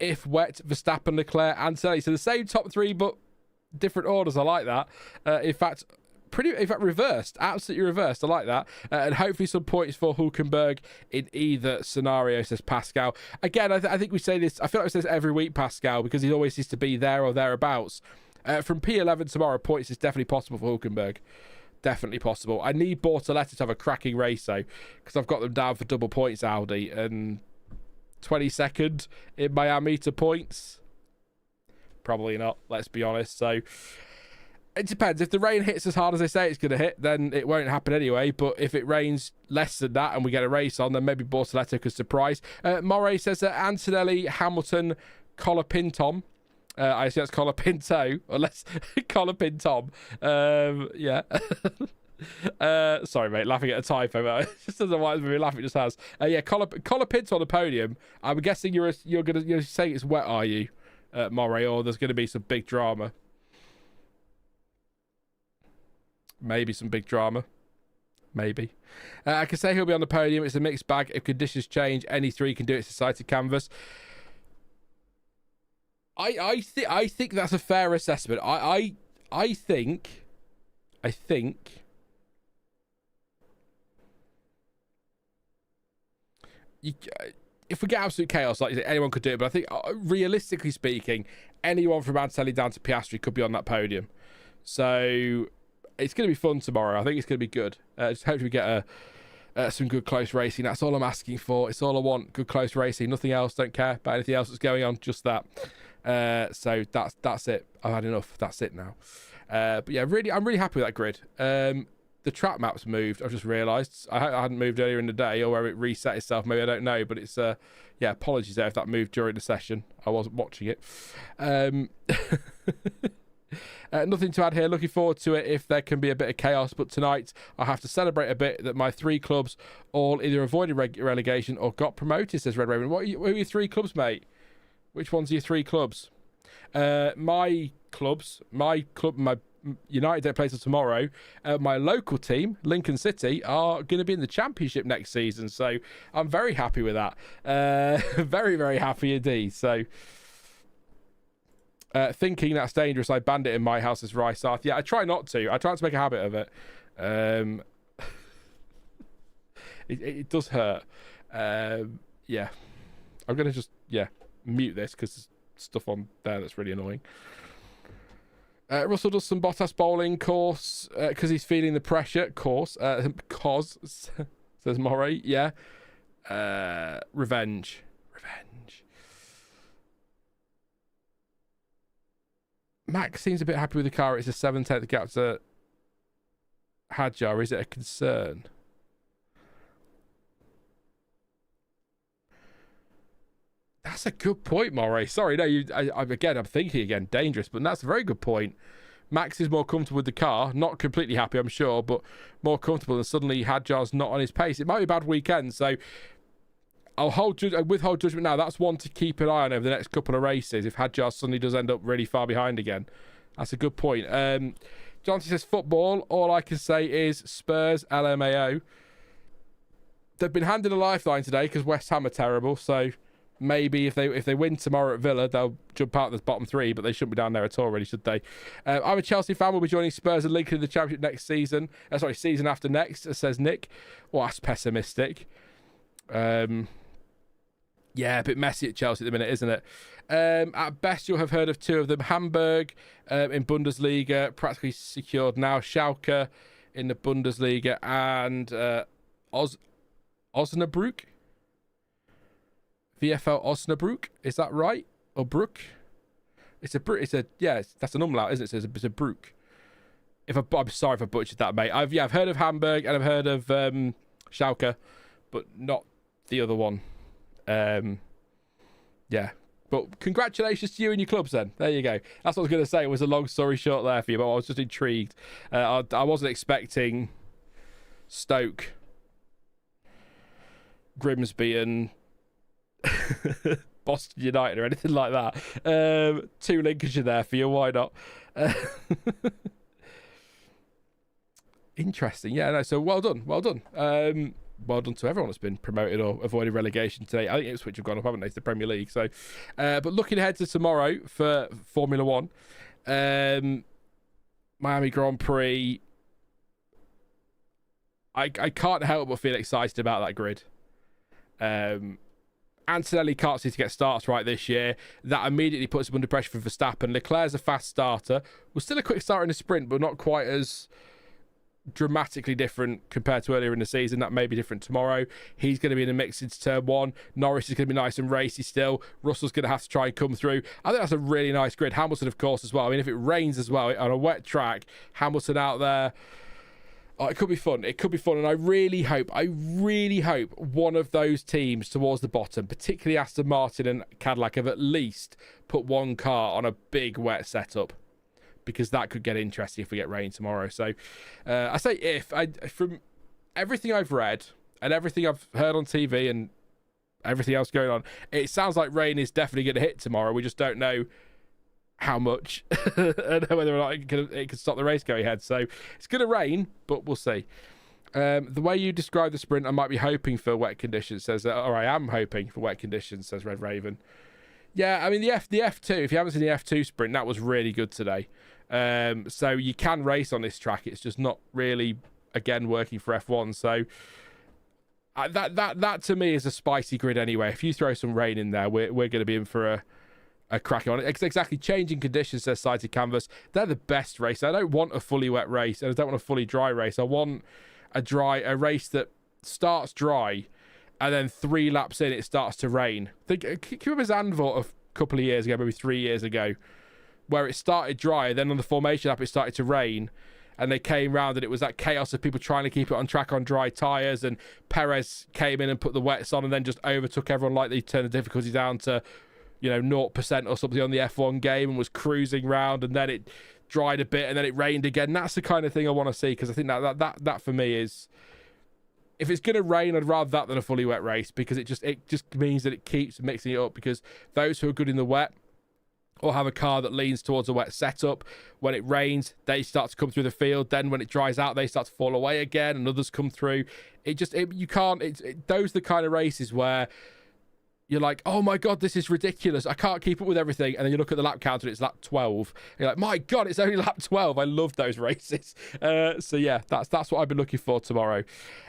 If wet, Verstappen, Leclerc, Antonelli. So the same top 3, but different orders. I like that. In fact, reversed, absolutely reversed. I like that. And hopefully some points for Hülkenberg in either scenario, says Pascal. Again, I think we say this, I feel like we say this every week, Pascal, because he always seems to be there or thereabouts. From P11 tomorrow, points is definitely possible for Hülkenberg. Definitely possible. I need Bortoletti to have a cracking race, though, because I've got them down for double points, Audi, and 22nd in Miami to points. Probably not, let's be honest. So it depends. If the rain hits as hard as they say it's going to hit, then it won't happen anyway. But if it rains less than that and we get a race on, then maybe Bortoletti could surprise. Moray says that Antonelli, Hamilton, Colapinto. I assume that's Colapinto, unless Colapinto. Yeah. Sorry, mate, laughing at a typo. But it just doesn't know why it's made me laugh. It just has. Yeah, Colapinto on the podium. I'm guessing you're saying it's wet, are you, Moray? Or there's going to be some big drama. Maybe some big drama. Maybe. I can say he'll be on the podium. It's a mixed bag. If conditions change, any 3 can do it. It's a sighted canvas. I think that's a fair assessment. I think if we get absolute chaos, like you say, anyone could do it. But I think, realistically speaking, anyone from Antonelli down to Piastri could be on that podium. So it's going to be fun tomorrow. I think it's going to be good. Just hope we get some good close racing. That's all I'm asking for. It's all I want. Good close racing. Nothing else. Don't care about anything else that's going on. Just that. So that's it. I've had enough. That's it now. But yeah, I'm really happy with that grid. The track map's moved. I've just realised I hadn't moved earlier in the day, or where it reset itself. Maybe I don't know, but it's yeah. Apologies there if that moved during the session. I wasn't watching it. Nothing to add here. Looking forward to it if there can be a bit of chaos. But tonight I have to celebrate a bit that my 3 clubs all either avoided relegation or got promoted, says Red Raven. What are your 3 clubs, mate? Which ones are your 3 clubs? My clubs, my United don't play till tomorrow. My local team, Lincoln City, are going to be in the Championship next season. So I'm very happy with that. Very, very happy indeed. So thinking that's dangerous, I banned it in my house as Rysarth. Yeah, I try not to. I try not to make a habit of it. It does hurt. Yeah. I'm going to just, mute this because there's stuff on there that's really annoying. Russell does some Bottas bowling course because he's feeling the pressure. Course, says Moray. Yeah. Revenge. Max seems a bit happy with the car. It's a 7/10 gap to Hadjar. Is it a concern? That's a good point, Moray. Sorry, no, I'm thinking again, dangerous, but that's a very good point. Max is more comfortable with the car, not completely happy, I'm sure, but more comfortable, and suddenly Hadjar's not on his pace. It might be a bad weekend, so I'll withhold judgment now. That's one to keep an eye on over the next couple of races if Hadjar suddenly does end up really far behind again. That's a good point. Jonty says, football, all I can say is Spurs, LMAO. They've been handed a lifeline today because West Ham are terrible, so maybe if they win tomorrow at Villa, they'll jump out of the bottom three, but they shouldn't be down there at all, really, should they? I'm a Chelsea fan. We'll be joining Spurs and Lincoln in the Championship next season. Season after next, says Nick. Well, that's pessimistic. Yeah, a bit messy at Chelsea at the minute, isn't it? At best, you'll have heard of two of them. Hamburg in Bundesliga, practically secured now. Schalke in the Bundesliga, and Osnabrück? VfL Osnabrück, is that right? Or Brook? That's an umlaut, isn't it? It's a Brook. I'm sorry if I butchered that, mate. I've heard of Hamburg and I've heard of Schalke, but not the other one. Yeah. But congratulations to you and your clubs then. There you go. That's what I was going to say. It was a long story short there for you, but I was just intrigued. I wasn't expecting Stoke, Grimsby and Boston United or anything like that. Two Lincolnshire there for you. Why not? Interesting. Yeah, no, so well done. Well done. Well done to everyone that's been promoted or avoided relegation today. I think Ipswich have gone up, haven't they, to the Premier League? So, but looking ahead to tomorrow for Formula One, Miami Grand Prix, I can't help but feel excited about that grid. Antonelli can't seem to get starts right this year. That immediately puts him under pressure for Verstappen. Leclerc's a fast starter. Was still a quick starter in the sprint, but not quite as dramatically different compared to earlier in the season. That may be different tomorrow. He's going to be in the mix into turn one. Norris is going to be nice and racy still. Russell's going to have to try and come through. I think that's a really nice grid. Hamilton, of course, as well. I mean, if it rains as well on a wet track, Hamilton out there, oh, it could be fun. It could be fun. And I really hope one of those teams towards the bottom, particularly Aston Martin and Cadillac, have at least put one car on a big wet setup, because that could get interesting if we get rain tomorrow. So I say from everything I've read and everything I've heard on TV and everything else going on, it sounds like rain is definitely going to hit tomorrow. We just don't know how much and whether or not it can stop the race going ahead. So it's going to rain, but we'll see. The way you describe the sprint, I might be hoping for wet conditions, or I am hoping for wet conditions, says Red Raven. Yeah, I mean, the F2, if you haven't seen the F2 sprint, that was really good today. So you can race on this track. It's just not really, again, working for F1. So that to me is a spicy grid anyway. If you throw some rain in there, we're going to be in for a crack on it. Exactly. Changing conditions, says Sighted Canvas. They're the best race. I don't want a fully wet race, and I don't want a fully dry race. I want a race that starts dry, and then 3 laps in, it starts to rain. Can you remember Zandvoort a couple of years ago, maybe 3 years ago, where it started dry, then on the formation lap it started to rain, and they came round and it was that chaos of people trying to keep it on track on dry tyres, and Perez came in and put the wets on and then just overtook everyone like they turned the difficulty down to 0% or something on the F1 game and was cruising round, and then it dried a bit and then it rained again. That's the kind of thing I want to see, because I think that for me is, if it's going to rain, I'd rather that than a fully wet race, because it just means that it keeps mixing it up, because those who are good in the wet or have a car that leans towards a wet setup, when it rains, they start to come through the field. Then when it dries out, they start to fall away again and others come through. Those are the kind of races where you're like, oh my God, this is ridiculous. I can't keep up with everything. And then you look at the lap counter and it's lap 12. And you're like, my God, it's only lap 12. I love those races. So yeah, that's what I've been looking for tomorrow.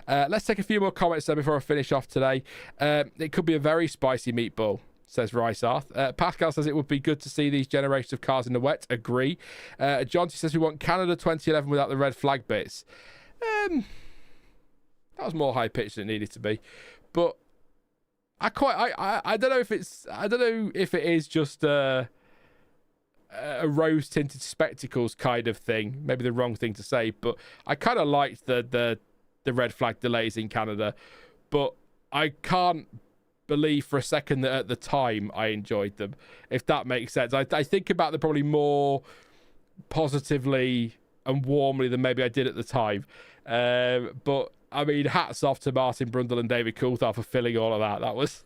Let's take a few more comments there before I finish off today. It could be a very spicy meatball, says Rysarth. Pascal says it would be good to see these generations of cars in the wet. Agree. John says we want Canada 2011 without the red flag bits. That was more high pitched than it needed to be. But I don't know if it is just a rose tinted spectacles kind of thing. Maybe the wrong thing to say, but I kind of liked the red flag delays in Canada, but I can't believe for a second that at the time I enjoyed them, if that makes sense. I think about them probably more positively and warmly than maybe I did at the time. But I mean, hats off to Martin Brundle and David Coulthard for filling all of that. That was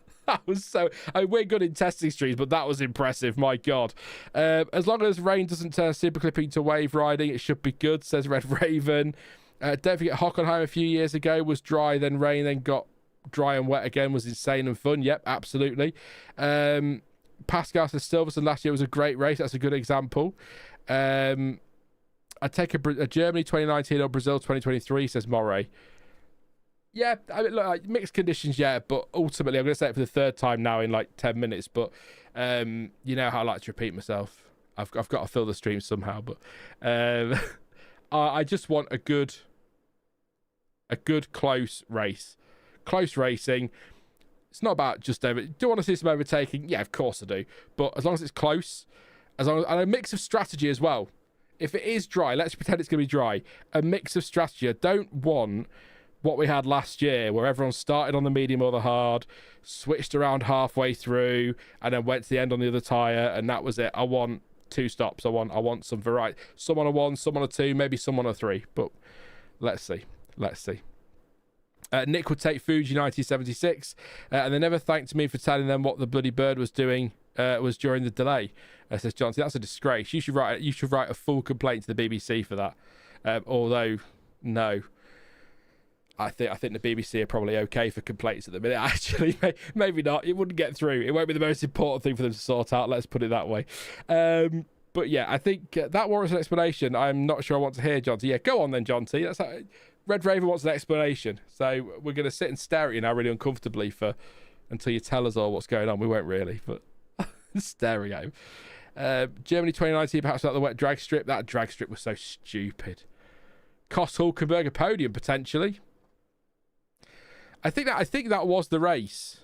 so. I mean, we're good in testing streams, but that was impressive. My God. As long as rain doesn't turn super clipping to wave riding, it should be good, says Red Raven. Don't forget Hockenheim a few years ago was dry, then rain, then got dry and wet again. Was insane and fun. Yep, absolutely. Pascal says Silverstone last year was a great race. That's a good example. I'd take a Germany 2019 or Brazil 2023, says Moray. Yeah, I mean, look, like, mixed conditions, yeah, but ultimately, I'm going to say it for the third time now in like 10 minutes, but you know how I like to repeat myself. I've got to fill the stream somehow, but I just want a good close race. Close racing. It's not about just over. Do I want to see some overtaking? Yeah, of course I do. But as long as it's close, and a mix of strategy as well. If it is dry, let's pretend it's going to be dry. A mix of strategy. I don't want what we had last year, where everyone started on the medium or the hard, switched around halfway through, and then went to the end on the other tyre, and that was it. I want 2 stops. I want some variety. Some on a 1, some on a 2, maybe some on a 3. But let's see. Nick would take Fuji 1976, and they never thanked me for telling them what the bloody bird was doing was during the delay. Says Johnson, that's a disgrace. You should write a full complaint to the BBC for that. Although, no. I think the BBC are probably okay for complaints at the minute. Actually, maybe not. It wouldn't get through. It won't be the most important thing for them to sort out. Let's put it that way. But yeah, I think that warrants an explanation. I'm not sure I want to hear, John T. Yeah, go on then, John T. That's how, Red Raven wants an explanation. So we're going to sit and stare at you now really uncomfortably until you tell us all what's going on. We won't really, but staring at him. Germany 2019, perhaps without the wet drag strip. That drag strip was so stupid. Cost Hulkenberg a podium, potentially. I think that was the race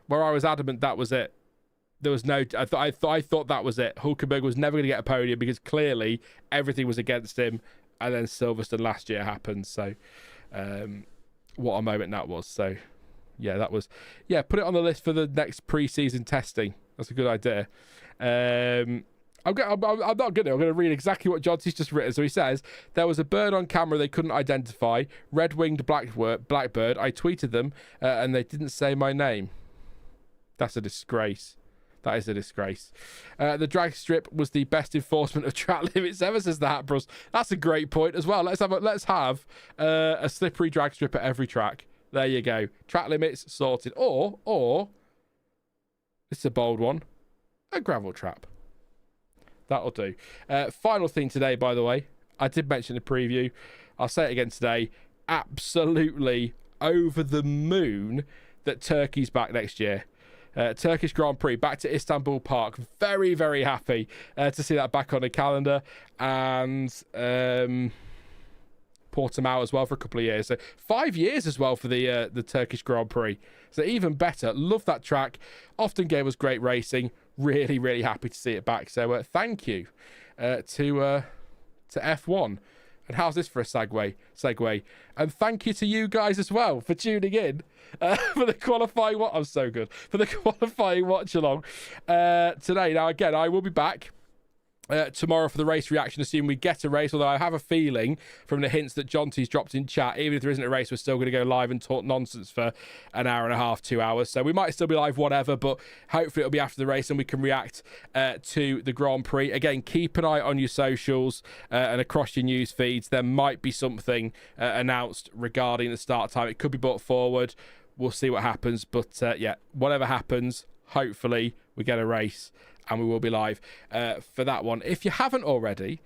where I was adamant that was it. There was no. I thought that was it. Hulkenberg was never going to get a podium because clearly everything was against him, and then Silverstone last year happened. So, what a moment that was. So, yeah, that was. Yeah, put it on the list for the next pre-season testing. That's a good idea. I'm not going to read exactly what Johnson's just written. So he says, there was a bird on camera they couldn't identify, red-winged blackbird. I tweeted them and they didn't say my name. That's a disgrace. That is a disgrace. The drag strip was the best enforcement of track limits ever, says the Hatbros. That's a great point as well. Let's have a slippery drag strip at every track. There you go. Track limits sorted. Or this is a bold one, a gravel trap. That'll do. Final thing today, by the way. I did mention the preview. I'll say it again today. Absolutely over the moon that Turkey's back next year. Turkish Grand Prix back to Istanbul Park. Very, very happy to see that back on the calendar. And Portimao as well for a couple of years. So 5 years as well for the Turkish Grand Prix. So even better. Love that track. Often gave us great racing. Really, really happy to see it back. So thank you to F1. And how's this for a segue? And thank you to you guys as well for tuning in for the qualifying. I'm so good for the qualifying watch along today. Now again, I will be back tomorrow for the race reaction, assuming we get a race, although I have a feeling from the hints that John T's dropped in chat, even if there isn't a race, we're still going to go live and talk nonsense for an hour and a half, 2 hours. So we might still be live, whatever, but hopefully it'll be after the race and we can react to the Grand Prix. Again, keep an eye on your socials and across your news feeds. There might be something announced regarding the start time. It could be brought forward. We'll see what happens. But yeah, whatever happens, hopefully we get a race and we will be live for that one. If you haven't already,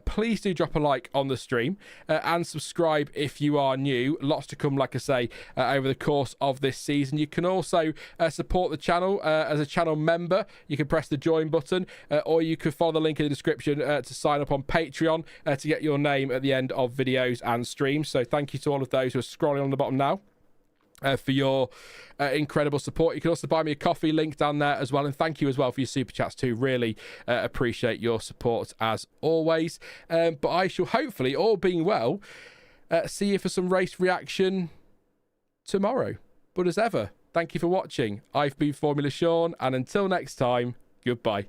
please do drop a like on the stream and subscribe if you are new. Lots to come, like I say, over the course of this season. You can also support the channel as a channel member. You can press the join button or you can follow the link in the description to sign up on Patreon to get your name at the end of videos and streams. So thank you to all of those who are scrolling on the bottom now. For your incredible support. You can also buy me a coffee, link down there as well, and thank you as well for your super chats too. Really appreciate your support as always. But I shall hopefully, all being well, see you for some race reaction tomorrow. But as ever, thank you for watching. I've been Formula Sean, and until next time, goodbye.